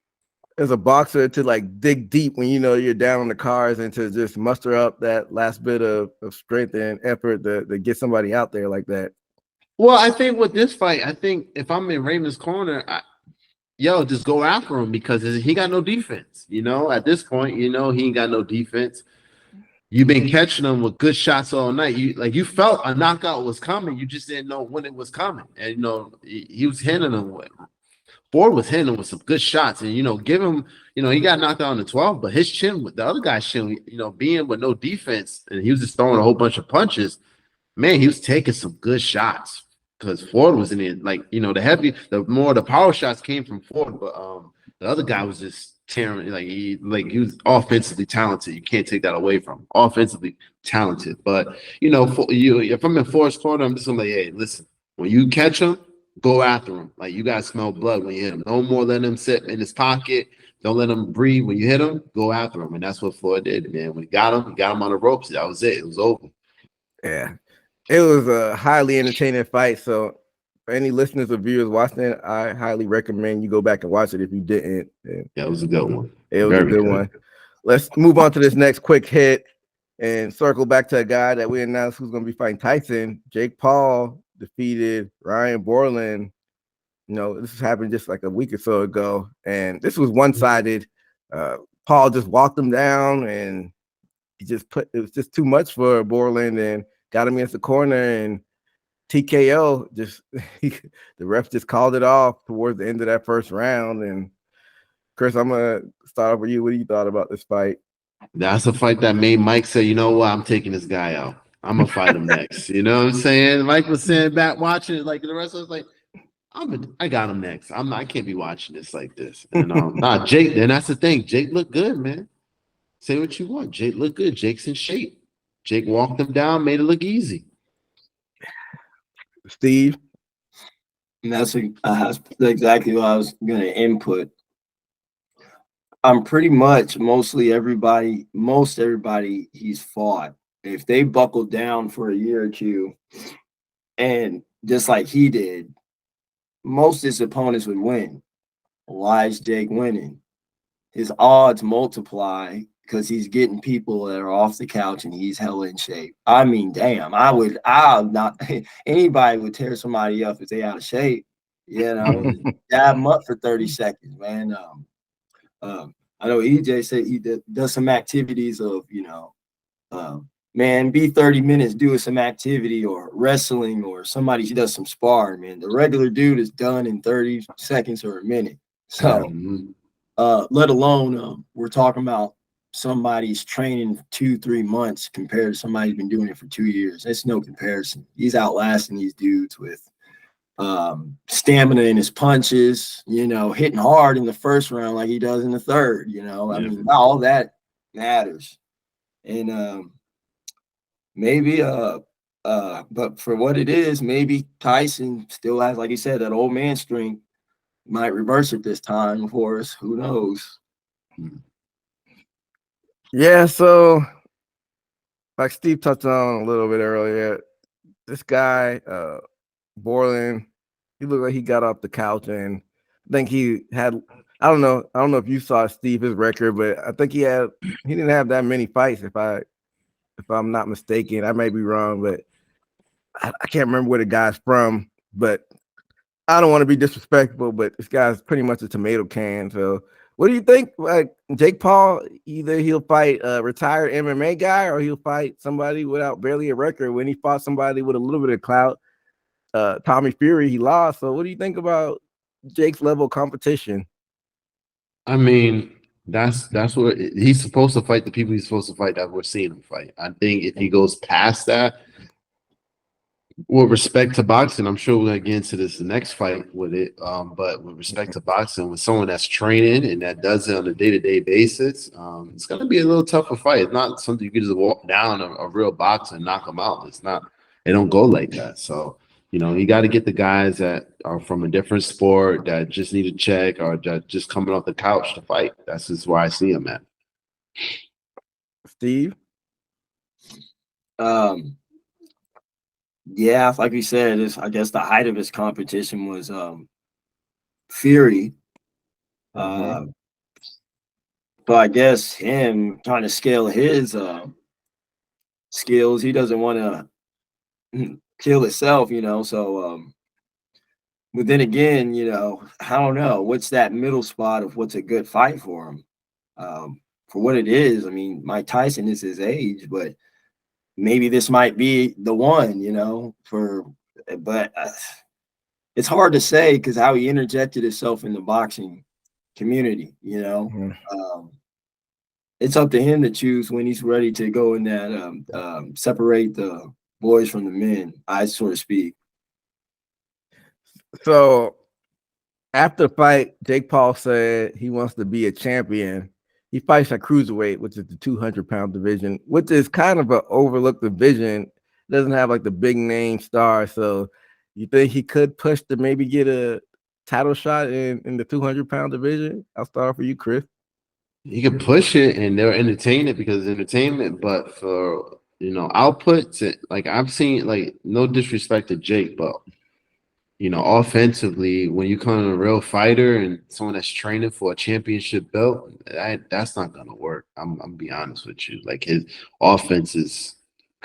as a boxer to dig deep when you're down on the cards and to just muster up that last bit of strength and effort to get somebody out there like that? Well, I think with this fight, if I'm in Raymond's corner, just go after him because he got no defense. At this point, he ain't got no defense. You've been catching him with good shots all night. You felt a knockout was coming. You just didn't know when it was coming. And he was hitting them with. Ford was hitting him with some good shots, and give him. He got knocked out on the 12th, but his chin, with the other guy's chin, being with no defense, and he was just throwing a whole bunch of punches. Man, he was taking some good shots because Ford was in it. The power shots came from Ford, but the other guy was just tearing. He was offensively talented. You can't take that away from him. Offensively talented, but if I'm in Ford's corner, I'm just gonna hey, listen, when you catch him, go after him. You gotta smell blood when you hit him. No more letting him sit in his pocket. Don't let him breathe. When you hit him, go after him, and that's what Ford did, man. When he got him on the ropes. That was it. It was over. Yeah, it was a highly entertaining fight. So for any listeners or viewers watching it, I highly recommend you go back and watch it if you didn't. Yeah, it was a good one. It was very a good one. Let's move on to this next quick hit and circle back to a guy that we announced who's going to be fighting Tyson. Jake Paul defeated Ryan Borland. This happened just a week or so ago, and this was one-sided. Paul just walked him down, and it was just too much for Borland, and got him against the corner, and TKO the ref just called it off towards the end of that first round. And Chris, I'm gonna start off with you. What do you thought about this fight? That's a fight that made Mike say, you know what, I'm taking this guy out. I'm gonna fight him next. You know what I'm saying? Mike was sitting back watching it, like the rest of us, like, I got him next. I can't be watching this like this. And Jake, and that's the thing. Jake looked good, man. Say what you want. Jake looked good. Jake's in shape. Jake walked him down, made it look easy. Steve? And that's exactly what I was gonna input. I'm pretty much most everybody he's fought, if they buckled down for a year or two, and just like he did, most of his opponents would win. Why is Jake winning? His odds multiply because he's getting people that are off the couch and he's hella in shape. I mean, damn, I'll not anybody would tear somebody up if they out of shape, you know, dab them up for 30 seconds, man. I know EJ said he does some activities of, man, be 30 minutes doing some activity or wrestling, or somebody does some sparring, man. The regular dude is done in 30 seconds or a minute. So, let alone we're talking about somebody's training 2-3 months compared to somebody who's been doing it for 2 years. It's no comparison. He's outlasting these dudes with stamina in his punches, hitting hard in the first round like he does in the third. I mean, all that matters. And maybe but for what it is, maybe Tyson still has, like he said, that old man strength. Might reverse it this time for us. Who knows? Yeah, so like Steve touched on a little bit earlier, this guy, Borland, he looked like he got off the couch, and I think he had, I don't know if you saw Steve, his record, but I think he didn't have that many fights, if I'm not mistaken. I may be wrong, but I can't remember where the guy's from, but I don't want to be disrespectful, but this guy's pretty much a tomato can. So what do you think? Like Jake Paul, either he'll fight a retired MMA guy or he'll fight somebody without barely a record. When he fought somebody with a little bit of clout, Tommy Fury, he lost. So what do you think about Jake's level of competition? I mean, that's what he's supposed to fight, the people he's supposed to fight that we're seeing him fight. I think if he goes past that, with respect to boxing, I'm sure we're gonna get into this next fight with it. But with respect to boxing, with someone that's training and that does it on a day-to-day basis, it's gonna be a little tougher fight. It's not something you can just walk down a real boxer and knock them out. It's not. It don't go like that. So you got to get the guys that are from a different sport that just need a check or that just coming off the couch to fight. That's just where I see him at. Steve. Yeah, like we said, I guess the height of his competition was Fury. But I guess him trying to scale his skills, he doesn't want to kill himself, So, but then again, I don't know what's that middle spot of what's a good fight for him. For what it is, I mean, Mike Tyson is his age, but maybe this might be the one, but it's hard to say because how he interjected himself in the boxing community, it's up to him to choose when he's ready to go in that separate the boys from the men, so to speak. So after the fight, Jake Paul said he wants to be a champion. He fights at cruiserweight, which is the 200-pound division, which is kind of an overlooked division. It doesn't have like the big name star. So you think he could push to maybe get a title shot in the 200-pound division? I'll start off with you, Chris. He could push it and they'll entertain it because it's entertainment, but for output, like I've seen, like no disrespect to Jake, but offensively, when you come in a real fighter and someone that's training for a championship belt, that's not gonna work. I'm gonna be honest with you. Like his offense is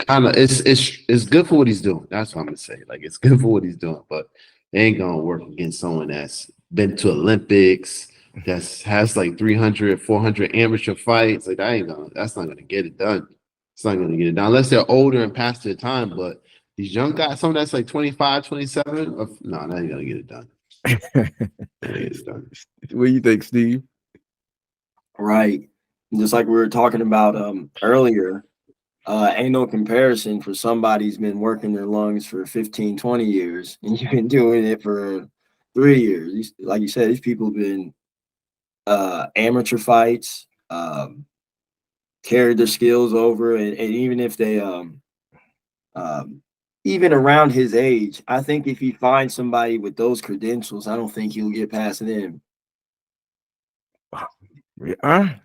kind of it's good for what he's doing. That's what I'm gonna say. Like it's good for what he's doing, but it ain't gonna work against someone that's been to Olympics, has like 300, 400 amateur fights. Like that's not gonna get it done. It's not gonna get it done unless they're older and past their time. But these young guys, some that's like 25, 27, no, that ain't gonna get it done. What do you think, Steve? Right. Just like we were talking about earlier, ain't no comparison for somebody who's been working their lungs for 15, 20 years, and you've been doing it for 3 years. Like you said, these people have been amateur fights, carried their skills over, and even if they even around his age, I think if he finds somebody with those credentials, I don't think he'll get past them.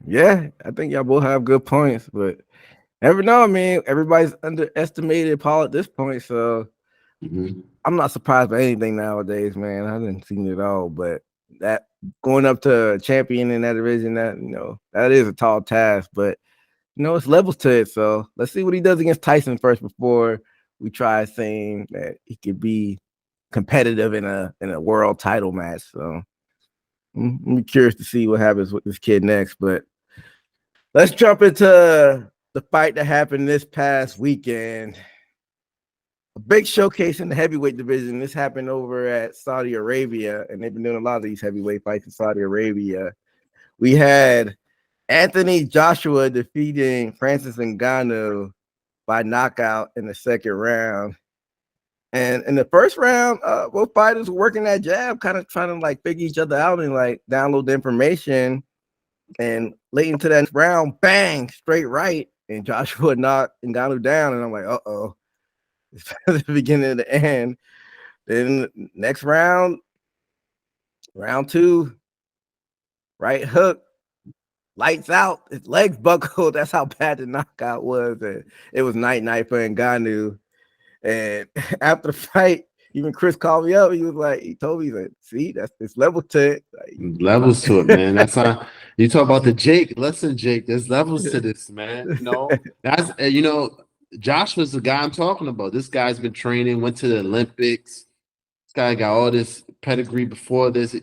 Yeah, I think y'all both have good points, but never know, man. Everybody's underestimated Paul at this point, so I'm not surprised by anything nowadays, man. I haven't seen it all, but that going up to champion in that division, that is a tall task, but it's levels to it. So let's see what he does against Tyson first before we try saying that he could be competitive in a world title match. So I'm curious to see what happens with this kid next, but let's jump into the fight that happened this past weekend. A big showcase in the heavyweight division. This happened over at Saudi Arabia, and they've been doing a lot of these heavyweight fights in Saudi Arabia. We had Anthony Joshua defeating Francis Ngannou by knockout in the second round. And in the first round, both fighters were working that jab, kind of trying to like figure each other out and like download the information. And late into that round, bang, straight right, and Joshua knocked Ngannou down. And I'm like, uh-oh, it's the beginning of the end. Then next round, round two, right hook, lights out, his legs buckled. That's how bad the knockout was. And it was night for Ngannou. And after the fight, even Chris called me up. He told me, see, it's level to it. Levels to it, man. That's how you talk about the Jake. Listen, Jake, there's levels to this, man. That's Joshua's the guy I'm talking about. This guy's been training, went to the Olympics. This guy got all this pedigree before this,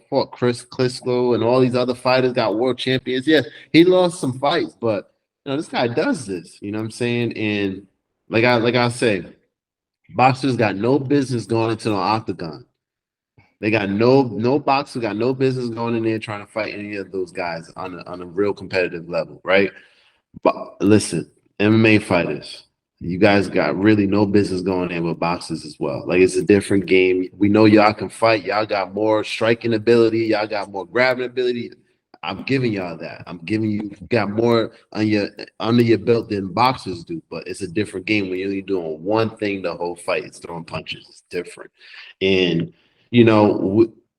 fought Chris Klitschko and all these other fighters, got world champions. Yeah, he lost some fights, but this guy does this. You know what I'm saying? And like I say, boxers got no business going into the octagon. They got no boxer got no business going in there trying to fight any of those guys on a real competitive level, right? But listen, MMA fighters, you guys got really no business going in with boxers as well. Like, it's a different game. We know y'all can fight. Y'all got more striking ability. Y'all got more grabbing ability. I'm giving y'all that. I'm giving you got more under your belt than boxers do, but it's a different game when you're only doing one thing the whole fight. It's throwing punches. It's different. And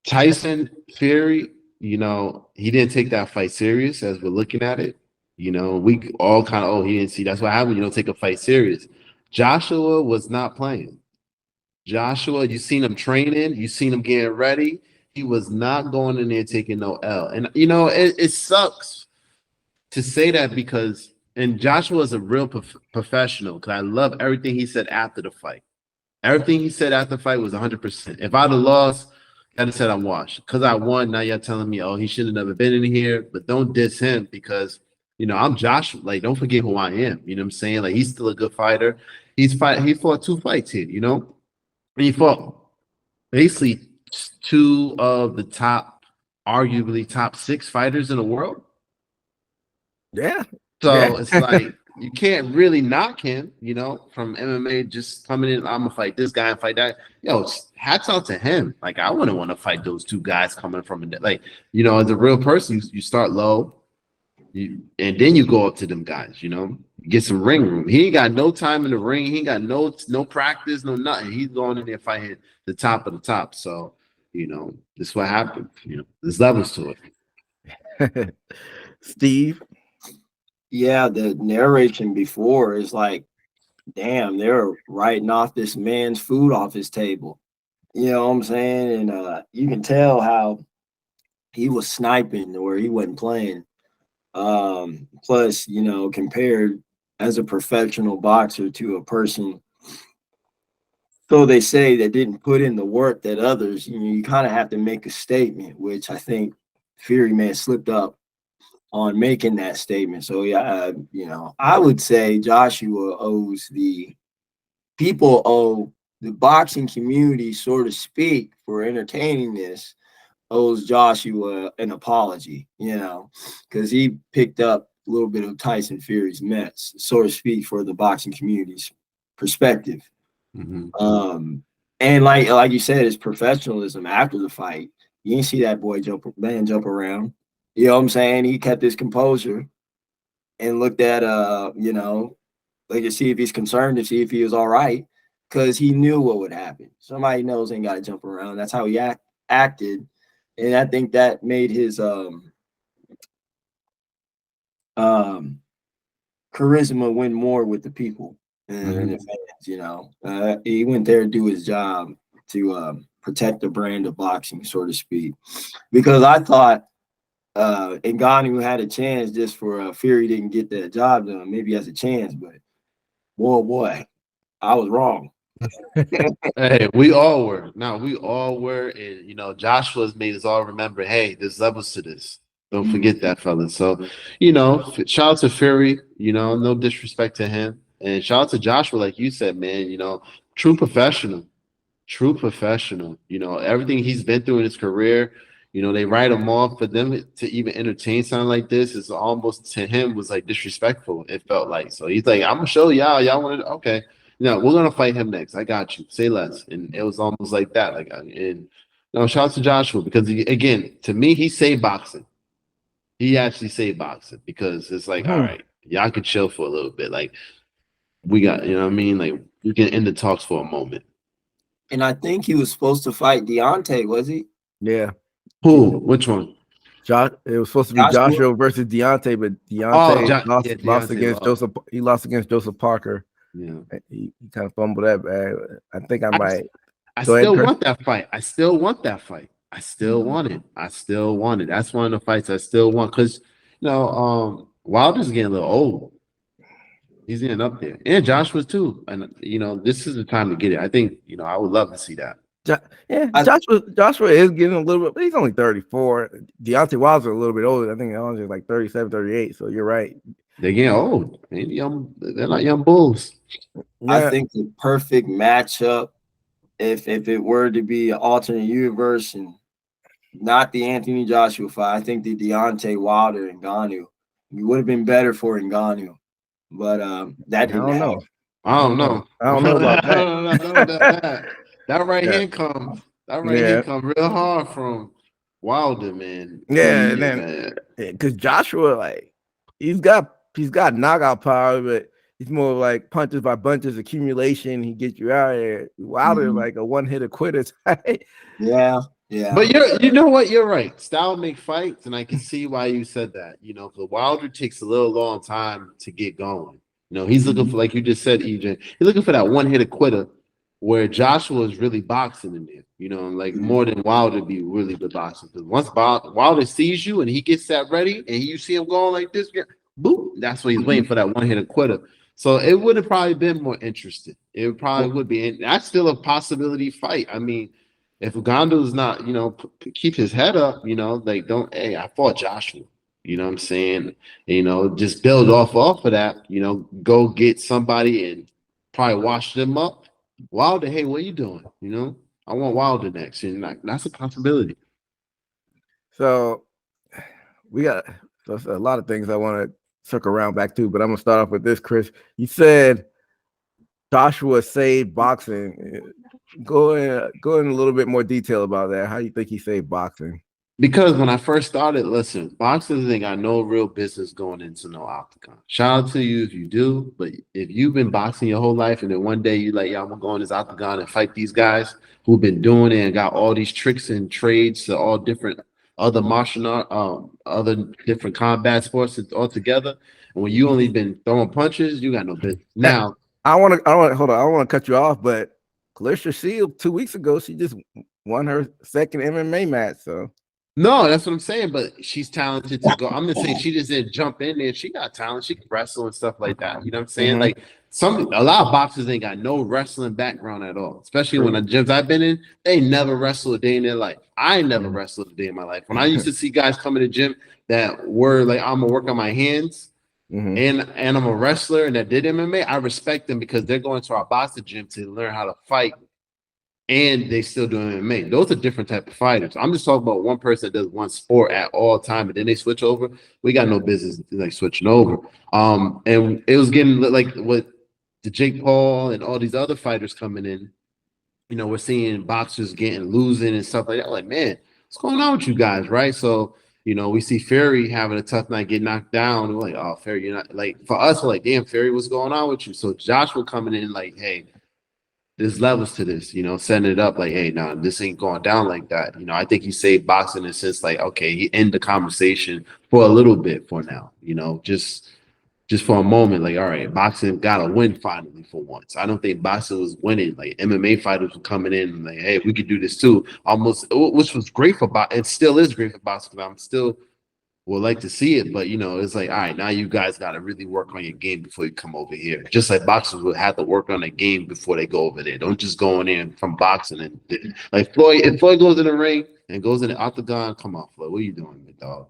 Tyson Fury, he didn't take that fight serious as we're looking at it. We all kind of, he didn't see. That's what happened. You don't take a fight serious. Joshua was not playing. Joshua, you seen him training. You seen him getting ready. He was not going in there taking no L. And, it sucks to say that because, and Joshua is a real professional because I love everything he said after the fight. Everything he said after the fight was 100%. If I'd have lost, I'd have said I'm washed. Because I won, now you're telling me, he should have never been in here. But don't diss him because, I'm Joshua. Like, don't forget who I am. You know what I'm saying? Like, he's still a good fighter. He fought 2 fights here, And he fought basically 2 of the arguably top 6 fighters in the world. Yeah. So it's like you can't really knock him, from MMA just coming in. I'm gonna fight this guy and fight that. Hats out to him. Like, I wouldn't want to fight those 2 guys coming from as a real person, you start low, and then you go up to them guys. Get some ring room. He ain't got no time in the ring. He ain't got no practice, no nothing. He's going in there fighting the top of the top. So this is what happened. There's levels to it. Steve. Yeah, the narration before is like, damn, they're writing off this man's food off his table. You know what I'm saying? And you can tell how he was sniping where he wasn't playing. Plus, compared as a professional boxer to a person, so they say, that didn't put in the work that others, you kind of have to make a statement, which I think Fury may have slipped up on making that statement. So yeah, I would say Joshua owes the boxing community, so to speak, for entertaining this, owes Joshua an apology, because he picked up a little bit of Tyson Fury's mess, so to speak, for the boxing community's perspective. And like you said, his professionalism after the fight. You didn't see that boy jump around. You know what I'm saying? He kept his composure and looked at to see if he's concerned, to see if he was all right, because he knew what would happen. Somebody knows ain't got to jump around. That's how he acted, and I think that made his charisma win more with the people and the fans. He went there to do his job to protect the brand of boxing, so to speak. Because I thought Ngannou had a chance just for Fury didn't get that job done. Maybe he has a chance, but boy, I was wrong. Hey, we all were. We all were. And, Joshua's made us all remember, hey, there's levels to this. Don't forget that, fellas. So, shout out to Fury, no disrespect to him. And shout out to Joshua, like you said, man, true professional. Everything he's been through in his career, they write him off. For them to even entertain something like this is almost, to him, was like disrespectful, it felt like. So he's like, I'm going to show y'all. Y'all want to, okay. We're going to fight him next. I got you. Say less. And it was almost like that. Shout out to Joshua, because, again, to me, he saved boxing. He actually saved boxing, because it's like, all right, y'all can chill for a little bit. Like, we got, like, we can end the talks for a moment. And I think he was supposed to fight Deontay, was he? Yeah. Who? Which one? It was supposed to be Joshua versus Deontay, but Deontay lost against Joseph. He lost against Joseph Parker. Yeah, he kind of fumbled that bag. I think I might. I still want that fight. I still want that fight. I still want it. That's one of the fights I still want, because Wilder's getting a little old. He's getting up there, and Joshua's too. And this is the time to get it. I think I would love to see that. Joshua is getting a little bit, but he's only 34. Deontay Wilder's a little bit older. I think Wilder's like 37, 38. So you're right. They're getting old. They're not young bulls. Yeah. I think the perfect matchup, if it were to be an alternate universe and not the Anthony Joshua fight, I think the Deontay Wilder and Ngannou would have been better for Ngannou. But that didn't happen. I don't know about that. I don't know about that. That right hand comes. That right hand comes real hard from Wilder, man. Yeah, and then because Joshua, like, he's got knockout power, but he's more like punches by bunches, accumulation. He gets you out here. Wilder like a one-hitter quitter type. Yeah. But you know what? You're right. Style make fights, and I can see why you said that. Because Wilder takes a little long time to get going. He's looking for, like you just said, EJ. He's looking for that one-hitter quitter, where Joshua is really boxing in there. Like more than Wilder be really good boxing. Because once Wilder sees you and he gets that ready, and you see him going like this, boom, that's what he's waiting for, that one-hitter quitter. So it would have probably been more interesting. It probably would be. And that's still a possibility fight. I mean, if Uganda's not, keep his head up, like, I fought Joshua. You know what I'm saying? Just build off of that, go get somebody and probably wash them up. Wilder, hey, what are you doing? I want Wilder next. And that's a possibility. So we got a lot of things I want to circle around back to, but I'm gonna start off with this, Chris. You said Joshua saved boxing. Go in a little bit more detail about that. How do you think he saved boxing? Because when I first started, listen, boxers ain't got no real business going into no octagon. Shout out to you if you do, but if you've been boxing your whole life and then one day you like, I'm gonna go in this octagon and fight these guys who've been doing it and got all these tricks and trades to all different other martial art, other different combat sports all together, and when you only been throwing punches, you got no business. Now, I want to cut you off, but Clarissa Shield 2 weeks ago, she just won her second MMA match. So No, that's what I'm saying. But she's talented to go. I'm just saying she just didn't jump in there. She got talent. She can wrestle and stuff like that. You know what I'm saying? Mhm. Like a lot of boxers ain't got no wrestling background at all. Especially when the gyms I've been in, they never wrestle a day in their life. I never wrestled a day in my life. When I used to see guys come in the gym that were like, I'm gonna work on my hands. And I'm a wrestler and that did MMA, I respect them because they're going to our boxing gym to learn how to fight and they still doing MMA. Those are different type of fighters. I'm just talking about one person that does one sport at all time and then they switch over. We got no business like switching over. And it was getting like with the Jake Paul and all these other fighters coming in. You know, we're seeing boxers losing and stuff like that. Like, man, what's going on with you guys, right? So, you know, we see Fury having a tough night, get knocked down. We're like, oh, Fury, you're not like for us, we're like, damn, Fury, what's going on with you? So Joshua coming in like, hey, there's levels to this, you know, setting it up like, hey, no, this ain't going down like that. You know, I think he saved boxing in a sense like, okay, he end the conversation for a little bit for now, you know, just for a moment, like, all right, boxing got to win finally for once. I don't think boxing was winning. Like MMA fighters were coming in and like, hey, we could do this too. Almost, which was great for boxing. It still is great for boxing because I'm still would like to see it, but you know, it's like, all right, now you guys got to really work on your game before you come over here. Just like boxers would have to work on their game before they go over there. Don't just go in from boxing and like Floyd. If Floyd goes in the ring and goes in the octagon, come on, Floyd, what are you doing, big dog?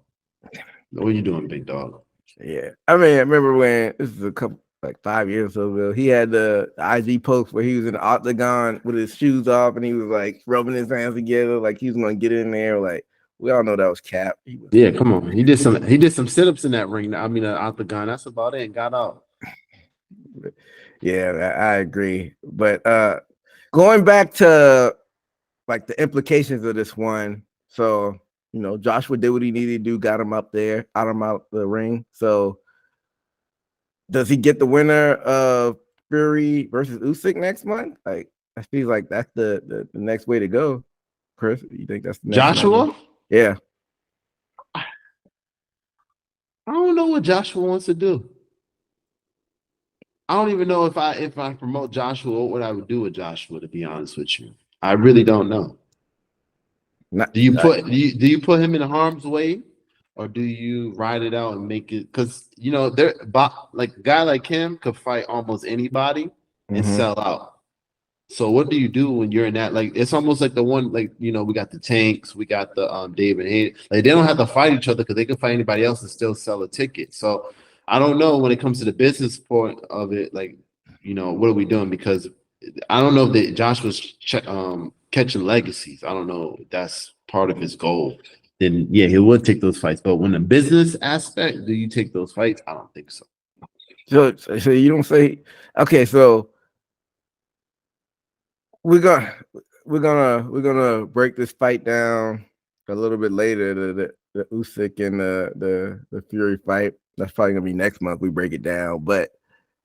What are you doing, big dog? Yeah, I mean, I remember when this is a couple like 5 years ago. He had the IG post where he was in the octagon with his shoes off and he was like rubbing his hands together, like he was gonna get in there. Like we all know that was cap. Yeah, come on. He did some sit-ups in that ring. I mean, octagon. That's about it. And got out. Yeah, I agree. But going back to like the implications of this one, so you know, Joshua did what he needed to do, got him up there, got him out the ring. So does he get the winner of Fury versus Usyk next month? Like, I feel like that's the next way to go. Chris, you think that's the next Joshua? month? Yeah. I don't know what Joshua wants to do. I don't even know if I promote Joshua, what I would do with Joshua, to be honest with you. I really don't know. Do you put him in harm's way, or do you ride it out and make it? Because you know, like a guy like him could fight almost anybody and sell out. So what do you do when you're in that? Like it's almost like the one, like you know, we got the Tanks, we got the David Haney. Like they don't have to fight each other because they can fight anybody else and still sell a ticket. So I don't know when it comes to the business part of it. Like you know, what are we doing? Because I don't know if Josh was catching legacies. I don't know if that's part of his goal. Then yeah, he would take those fights. But when the business aspect, do you take those fights? I don't think so. So you don't say okay. So we're gonna break this fight down a little bit later. The Usyk and the Fury fight. That's probably gonna be next month. We break it down, but.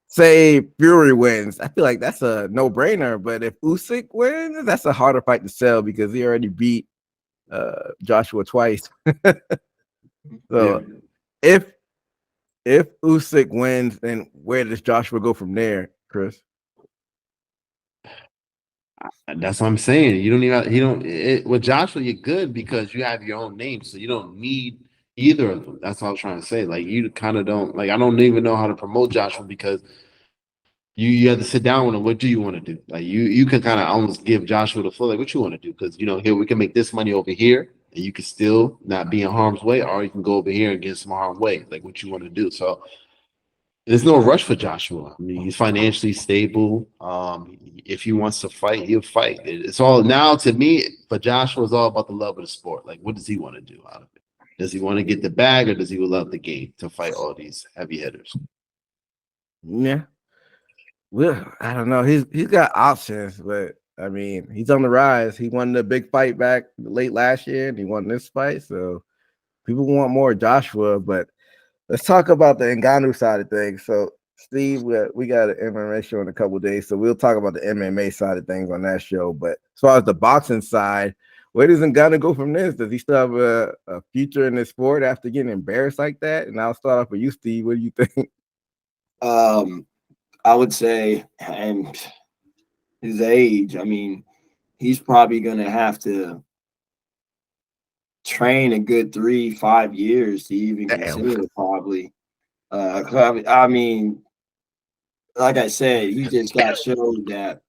Say Fury wins, I feel like that's a no-brainer. But if Usyk wins, that's a harder fight to sell because he already beat Joshua twice. So yeah. if Usyk wins, then where does Joshua go from there, Chris? That's what I'm saying. You don't even with Joshua, you're good because you have your own name, so you don't need either of them. That's what I was trying to say. Like you kind of don't like. I don't even know how to promote Joshua because. You have to sit down with him. What do you want to do? Like you can kind of almost give Joshua the floor. Like what you want to do? Because you know here we can make this money over here, and you can still not be in harm's way, or you can go over here and get some harm's way. Like what you want to do. So there's no rush for Joshua. I mean he's financially stable. If he wants to fight, he'll fight. It's all now to me for Joshua. It's all about the love of the sport. Like what does he want to do out of it? Does he want to get the bag, or does he love the game to fight all these heavy hitters? Yeah. Well, I don't know. He's got options, but I mean, he's on the rise. He won the big fight back late last year, and he won this fight. So people want more Joshua. But let's talk about the Ngannou side of things. So Steve, we got an MMA show in a couple of days, so we'll talk about the MMA side of things on that show. But as far as the boxing side, where does Ngannou go from this? Does he still have a future in this sport after getting embarrassed like that? And I'll start off with you, Steve. What do you think? I would say, and his age, I mean, he's probably going to have to train a good 3-5 years to even consider it, probably. I mean, like I said, he just got showed that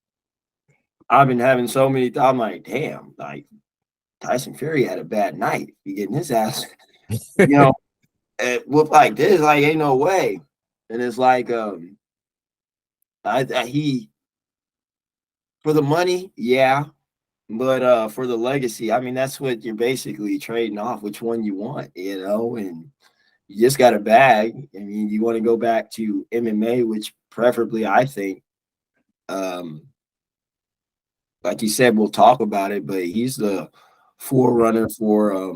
I've been having so many. I'm like, damn, like Tyson Fury had a bad night. He getting his ass, you know, whoop like this, like ain't no way. And it's like, he for the money, yeah, but for the legacy, I mean, that's what you're basically trading off. Which one you want, and you just got a bag. I mean, you want to go back to MMA, which preferably I think, like you said, we'll talk about it, but he's the forerunner for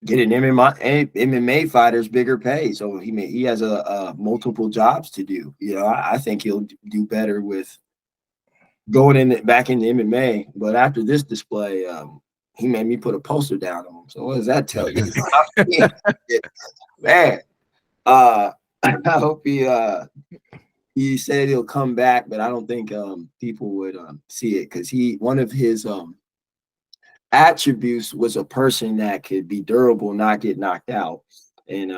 getting MMA fighters bigger pay. So he has a multiple jobs to do. I think he'll do better with going back into MMA. But after this display, he made me put a poster down on him. So what does that tell you? Man, I hope he said he'll come back, but I don't think people would see it, because one of his attributes was a person that could be durable, not get knocked out. And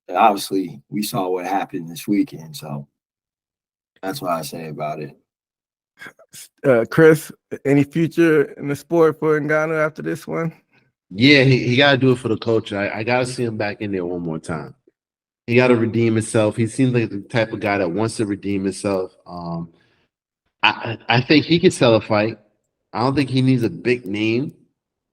obviously we saw what happened this weekend. So that's what I say about it. Chris, any future in the sport for Ngannou after this one? Yeah, he got to do it for the culture. I got to see him back in there one more time. He got to redeem himself. He seems like the type of guy that wants to redeem himself. I think he could sell a fight. I don't think he needs a big name.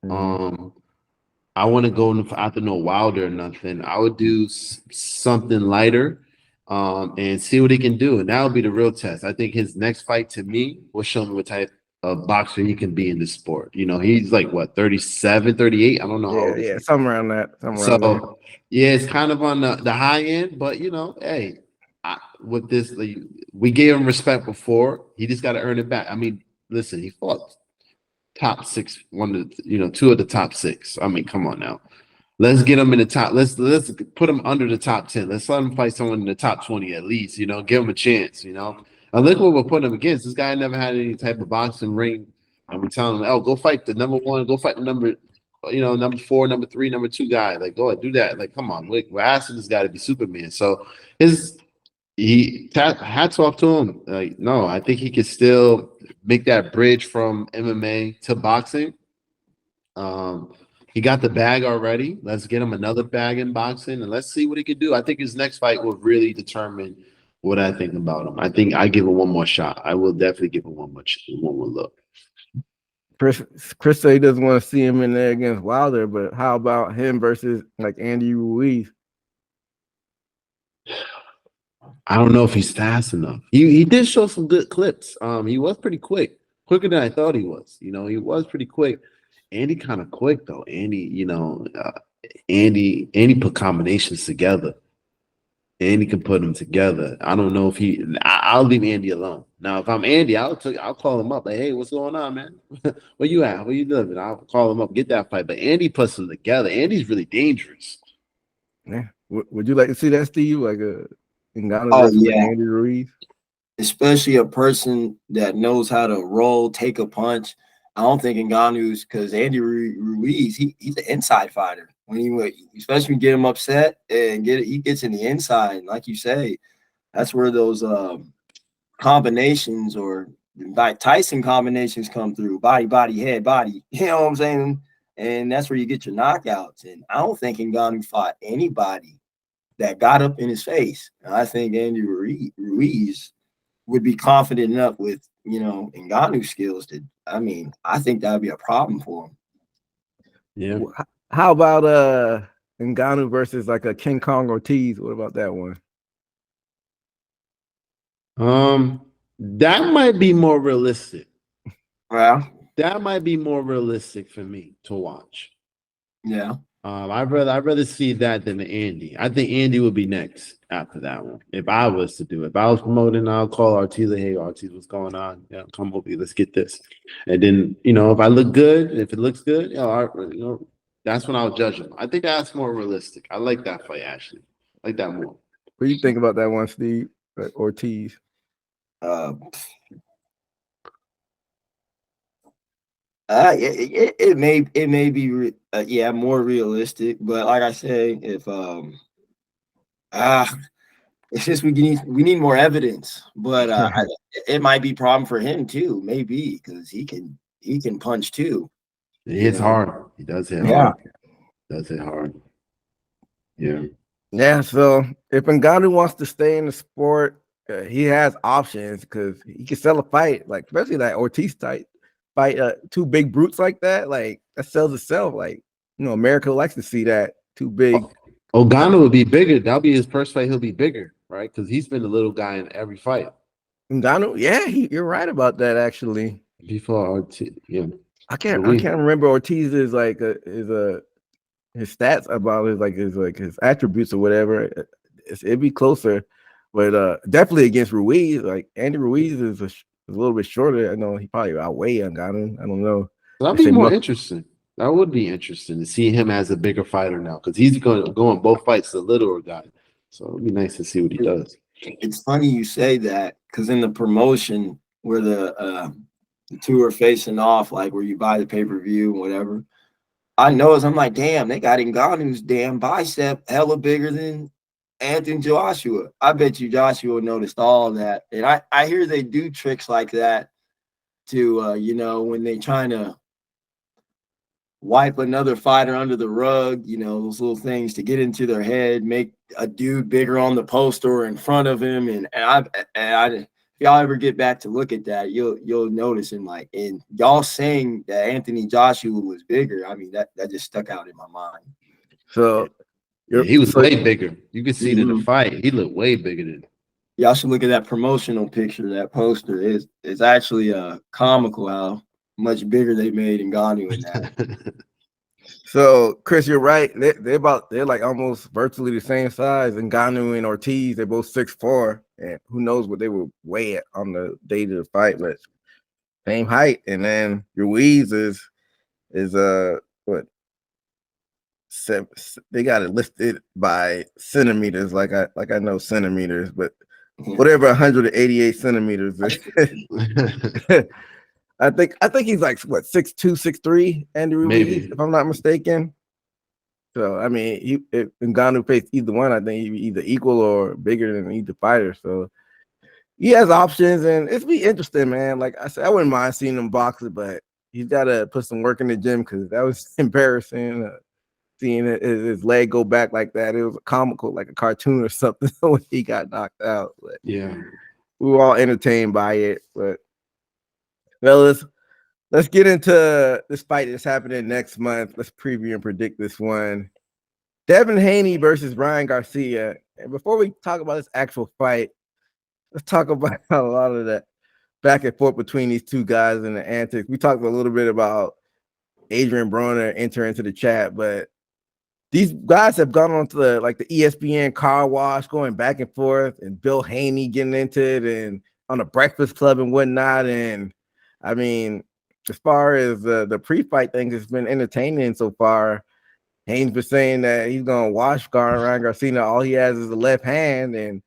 I want to go after no Wilder or nothing. I would do something lighter, and see what he can do, and that would be the real test. I think his next fight, to me, will show me what type of boxer he can be in this sport. He's like what, 37, 38? I don't know. Yeah, somewhere around that. So yeah, it's kind of on the high end, but hey, with this, we gave him respect before. He just got to earn it back. I mean, listen, he fought top six, two of the top six. I mean, come on now. Let's get him in the top. Let's put him under the top 10. Let's let him fight someone in the top 20 at least. Give him a chance. And look what we're putting him against. This guy never had any type of boxing ring, and we're telling him, "Oh, go fight the number one. Go fight the number 4, number 3, number 2 guy. Like, go ahead, do that. Like, come on, we're asking this guy to be Superman." So hats off to him. Like, no, I think he can still make that bridge from MMA to boxing. He got the bag already. Let's get him another bag in boxing, and let's see what he can do. I think his next fight will really determine what I think about him. I think I give him one more shot. I will definitely give him one more look. Chris said he doesn't want to see him in there against Wilder, but how about him versus like Andy Ruiz? I don't know if he's fast enough. He did show some good clips. He was pretty quicker than I thought he was. He was pretty quick. Andy kind of quick though. Andy put combinations together. Andy can put them together. I don't know if I'll leave Andy alone. Now, if I'm Andy, I'll call him up. Like, hey, what's going on, man? Where you at? Where you living? I'll call him up, get that fight. But Andy puts them together. Andy's really dangerous. Yeah. Would you like to see that, Steve? Like a Ngannou versus Andy Ruiz? Especially a person that knows how to roll, take a punch. I don't think Ngannou's, because Andy Ruiz, he's an inside fighter. Especially when you get him upset and he gets in the inside, like you say, that's where those combinations, or like Tyson combinations, come through. Body, head, body. You know what I'm saying? And that's where you get your knockouts. And I don't think Ngannou fought anybody that got up in his face. And I think Andy Ruiz would be confident enough with Ngannou's skills I think that would be a problem for him. Yeah. How about Ngannou versus like a King Kong Ortiz? What about that one? That might be more realistic. Well, that might be more realistic for me to watch. Yeah. I'd rather see that than the Andy. I think Andy would be next after that one. If I was to do it, if I was promoting, I'll call Ortiz. Hey, Ortiz, what's going on? Yeah, come over here. Let's get this. And then, if I look good, if it looks good, that's when I'll judge him. I think that's more realistic. I like that fight, actually. I like that more. What do you think about that one, Steve? Ortiz? It may be more realistic, but like I say, if it's just we need more evidence, but it might be a problem for him too, maybe because he can punch too. He You hits know, hard. He does hit yeah. hard. Does hit hard. Yeah. Yeah, so if Ngannou wants to stay in the sport, he has options because he can sell a fight, like especially that Ortiz type fight, two big brutes like that, like that sells itself. Like America likes to see that two big. Ngannou would be bigger. That'll be his first fight. He'll be bigger, right? Because he's been the little guy in every fight. Ngannou, yeah, you're right about that actually. Before Ortiz, yeah. I can't remember Ortiz's his stats about his attributes or whatever. It'd be closer, but definitely against Ruiz. Like Andy Ruiz is a little bit shorter. I know he probably outweigh Ngannou. I don't know. That'd be more interesting. That would be interesting to see him as a bigger fighter now because he's going to go in both fights, the littler guy. So it'd be nice to see what he does. It's funny you say that because in the promotion where the two are facing off, like where you buy the pay-per-view and whatever, I noticed, I'm like, damn, they got Ngannou's damn bicep hella bigger than Anthony Joshua. I bet you Joshua noticed all that. And I hear they do tricks like that to, when they trying to wipe another fighter under the rug, those little things to get into their head, make a dude bigger on the poster or in front of him. And if y'all ever get back to look at that, you'll notice him and y'all saying that Anthony Joshua was bigger. I mean, that just stuck out in my mind. So he was way bigger. You could see it in the fight. He looked way bigger than. Y'all should look at that promotional picture, that poster. It's actually comical how much bigger they made Ngannou in that. So Chris, you're right. They're like almost virtually the same size. Ngannou and Ortiz, they're both 6'4", and who knows what they will weigh at on the day of the fight, but same height. And then Ruiz is what? They got it listed by centimeters, like I know centimeters, but whatever 188 centimeters is. I think he's like what 6'2", 6'3", Andy Ruiz, if I'm not mistaken. So I mean, if Ngannou faced either one, I think he'd be either equal or bigger than either fighter. So he has options, and it'd be interesting, man. Like I said, I wouldn't mind seeing him box it, but he's got to put some work in the gym because that was embarrassing. Seeing his leg go back like that, it was comical, like a cartoon or something when he got knocked out. But yeah, we were all entertained by it, but. Well, let's get into this fight that's happening next month. Let's preview and predict this one. Devin Haney versus Ryan Garcia. And before we talk about this actual fight, let's talk about a lot of that back and forth between these two guys and the antics. We talked a little bit about Adrien Broner entering into the chat, but these guys have gone on to the ESPN car wash, going back and forth, and Bill Haney getting into it, and on the Breakfast Club and whatnot, and I mean, as far as the pre-fight things, it's been entertaining so far. Haynes been saying that he's going to wash Ryan Garcia. All he has is a left hand, and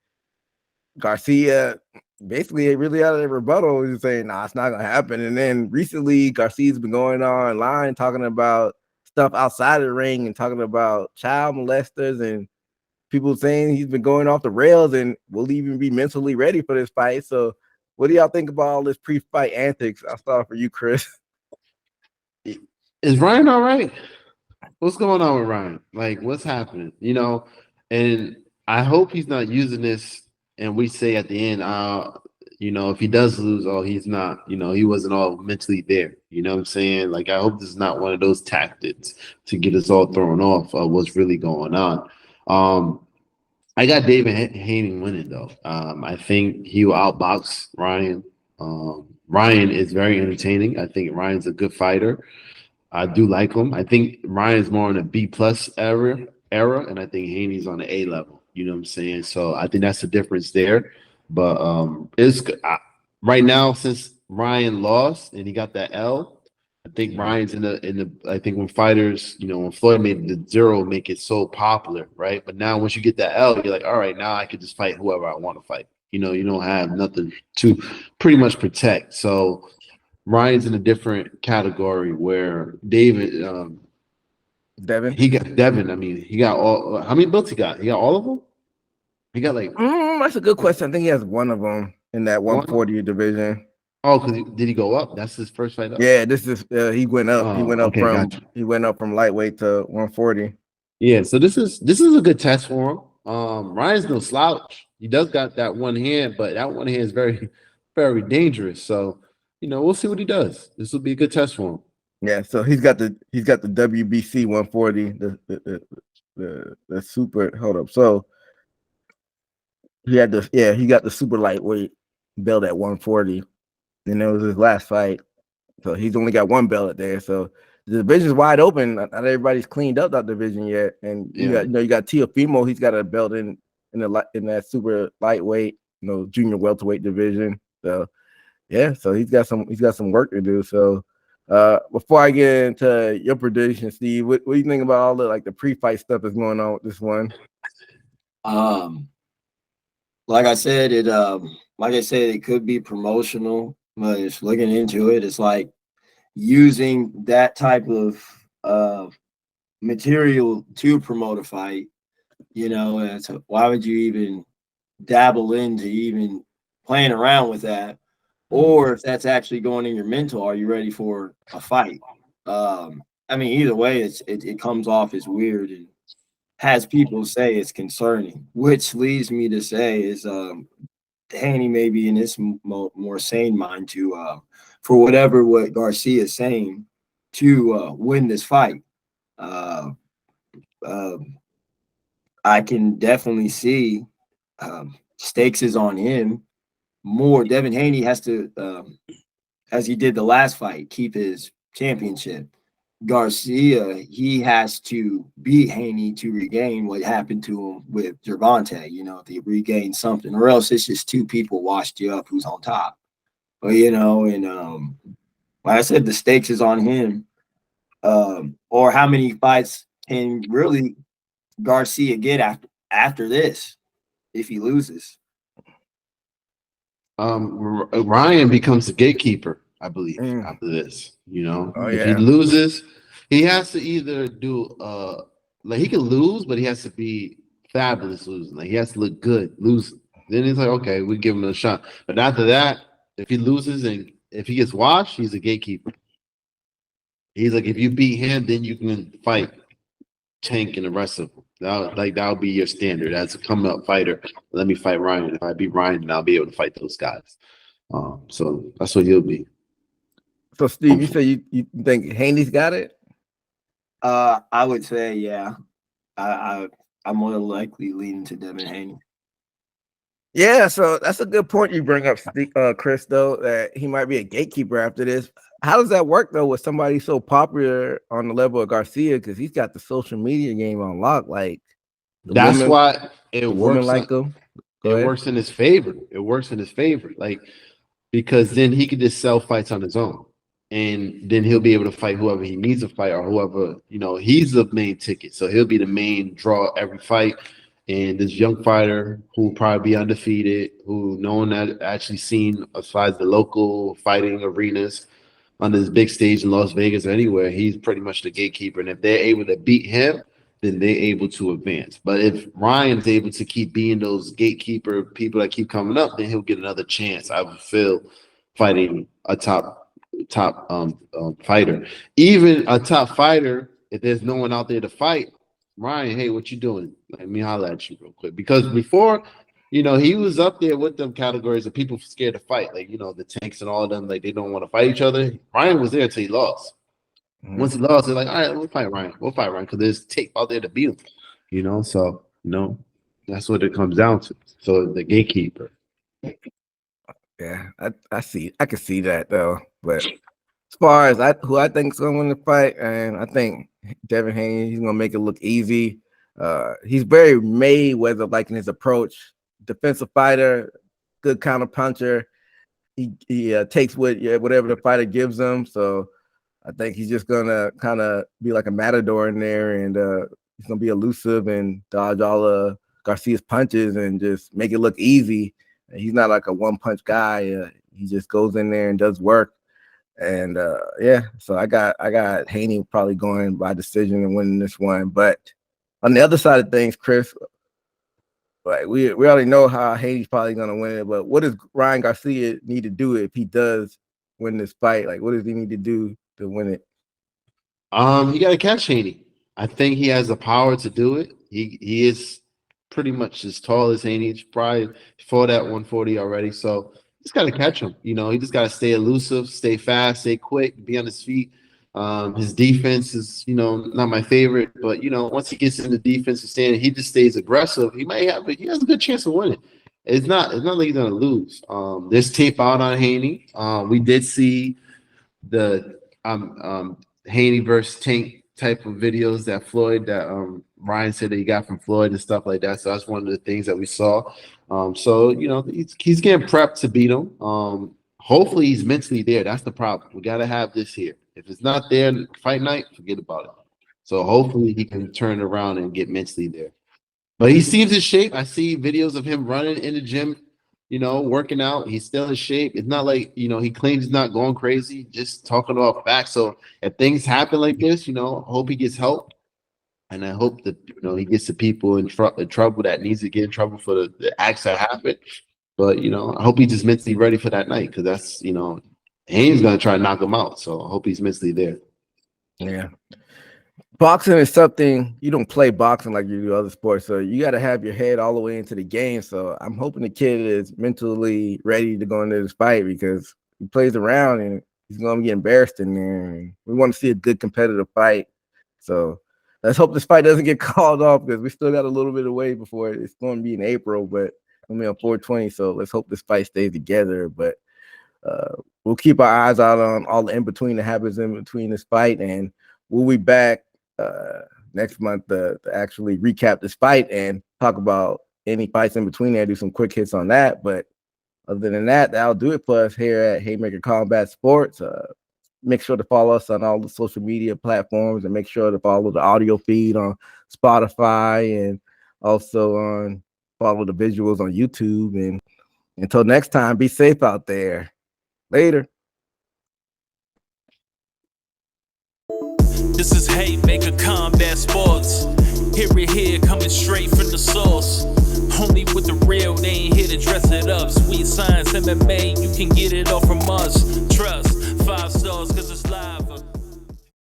Garcia basically really out of the rebuttal is saying, nah, it's not going to happen. And then recently, Garcia's been going online talking about stuff outside of the ring and talking about child molesters and people saying he's been going off the rails and will even be mentally ready for this fight. So what do y'all think about all this pre-fight antics? I'll start for you, Chris. Is Ryan all right? What's going on with Ryan? Like, what's happening? And I hope he's not using this and we say at the end, if he does lose, he's not, he wasn't all mentally there. You know what I'm saying? Like, I hope this is not one of those tactics to get us all thrown off of what's really going on. I got David Haney winning, though. I think he will outbox Ryan. Ryan is very entertaining. I think Ryan's a good fighter. I do like him. I think Ryan's more in a B-plus era, and I think Haney's on the A level. You know what I'm saying? So I think that's the difference there. But right now, since Ryan lost and he got that L, I think Ryan's in the. I think when fighters, when Floyd made the 0, make it so popular, right? But now once you get that L, you're like, all right, now I can just fight whoever I want to fight. You don't have nothing to pretty much protect. So Ryan's in a different category where David, Devin. he got Devin. I mean, he got all. How many belts he got? He got all of them. He got like That's a good question. I think he has one of them in that 140 division. Oh, because did he go up? That's his first fight up. Yeah, this is he went up. He went up okay, from gotcha. he went up from lightweight to 140. Yeah, so this is a good test for him. Ryan's no slouch. He does got that one hand, but that one hand is very, very dangerous. So, we'll see what he does. This will be a good test for him. Yeah, so he's got the WBC 140, the super. Hold up, so he got the super lightweight belt at 140, and it was his last fight. So he's only got one belt there. So the division's wide open. Not everybody's cleaned up that division yet, and you got Teofimo. He's got a belt in that super lightweight, junior welterweight division. So yeah, so he's got some work to do. So before I get into your prediction, Steve, what do you think about all the pre-fight stuff that's going on with this one? Like I said, it could be promotional, but it's looking into it. It's like using that type of material to promote a fight. And so why would you even dabble into even playing around with that? Or if that's actually going in your mental, are you ready for a fight? I mean, either way, it comes off as weird and has people say it's concerning, which leads me to say is Haney may be in his more sane mind to for what Garcia is saying to win this fight. I can definitely see stakes is on him more. Devin Haney has to, as he did the last fight, keep his championship. Garcia, he has to beat Haney to regain what happened to him with Gervonta, to regain something, or else it's just two people washed you up who's on top. But, and like I said, the stakes is on him. Or how many fights can really Garcia get after this if he loses? Ryan becomes the gatekeeper, I believe, after this. If he Yeah. loses, he has to either do he can lose, but he has to be fabulous losing. Like he has to look good losing. Then he's like, okay, we give him a shot. But after that, if he loses and if he gets washed, he's a gatekeeper. He's like, if you beat him, then you can fight Tank and the rest of them. That'll be your standard as a coming up fighter. Let me fight Ryan. If I beat Ryan, then I'll be able to fight those guys. So that's what he'll be. So Steve, you say you think Haney's got it? I would say, yeah. I'm more likely leaning to Devin Haney. Yeah, so that's a good point you bring up, Chris, though, that he might be a gatekeeper after this. How does that work, though, with somebody so popular on the level of Garcia? Because he's got the social media game on lock. Like, that's why it works. Like him. It works in his favor. Like, because then he can just sell fights on his own. And then he'll be able to fight whoever he needs to fight or whoever, he's the main ticket. So he'll be the main draw every fight. And this young fighter who will probably be undefeated, who no one had actually seen as far as the local fighting arenas on this big stage in Las Vegas or anywhere, he's pretty much the gatekeeper. And if they're able to beat him, then they're able to advance. But if Ryan's able to keep being those gatekeeper people that keep coming up, then he'll get another chance, I would feel, fighting a top fighter. Even a top fighter, if there's no one out there to fight, Ryan, hey, what you doing? Let me holler at you real quick. Because before, he was up there with them categories of people scared to fight. Like, the Tanks and all of them, like they don't want to fight each other. Ryan was there until he lost. Mm-hmm. Once he lost, they're like, all right, we'll fight Ryan. Because there's tape out there to beat him. So, that's what it comes down to. So the gatekeeper. Yeah, I see. I can see that, though. But as far as who I think is going to win the fight, and I think Devin Haney, he's going to make it look easy. He's very Mayweather-like in his approach. Defensive fighter, good counter puncher. He takes whatever the fighter gives him. So I think he's just going to kind of be like a matador in there, and he's going to be elusive and dodge all of Garcia's punches and just make it look easy. He's not like a one-punch guy. He just goes in there and does work. And yeah, so I got Haney probably going by decision and winning this one. But on the other side of things, Chris, like we already know how Haney's probably gonna win it. But what does Ryan Garcia need to do if he does win this fight? Like, what does he need to do to win it? He got to catch Haney. I think he has the power to do it. He is pretty much as tall as Haney. He's probably fought at 140 already. So just got to catch him. You know, he just got to stay elusive, stay fast, stay quick, be on his feet. His defense is, you know, not my favorite, but you know, once he gets in the defensive stand, he just stays aggressive. He has a good chance of winning. It's not like he's gonna lose. There's tape out on Haney. We did see the Haney versus Tank type of videos that Ryan said that he got from Floyd and stuff like that. So that's one of the things that we saw. So you know, he's getting prepped to beat him. Hopefully he's mentally there. That's the problem. We got to have this here. If it's not there fight night, forget about it. So hopefully he can turn around and get mentally there. But he seems in shape. I see videos of him running in the gym, you know, working out. He's still in shape. It's not like, you know, he claims he's not going crazy, just talking about facts. So if things happen like this, you know, hope he gets help. And I hope that, you know, he gets the people in trouble that needs to get in trouble for the acts that happened. But, you know, I hope he's just mentally ready for that night because that's, you know, Haynes going to try to knock him out. So I hope he's mentally there. Yeah. Boxing is something you don't play boxing like you do other sports. So you got to have your head all the way into the game. So I'm hoping the kid is mentally ready to go into this fight because he plays around and he's going to get embarrassed in there. And we want to see a good competitive fight. So let's hope this fight doesn't get called off because we still got a little bit of way before it's going to be in April, but I mean on 420. So let's hope this fight stays together. But we'll keep our eyes out on all the in between that happens in between this fight, and we'll be back next month to actually recap this fight and talk about any fights in between there. Do some quick hits on that. But other than that, that'll do it for us here at Haymaker Combat Sports. Make sure to follow us on all the social media platforms and make sure to follow the audio feed on Spotify and also follow the visuals on YouTube. And until next time, be safe out there. Later. This is Haymaker Combat Sports. Here, coming straight from the source. Only with the real, they ain't here to dress it up. Sweet science, MMA, you can get it all from us. Trust, 5 stars, cause it's live.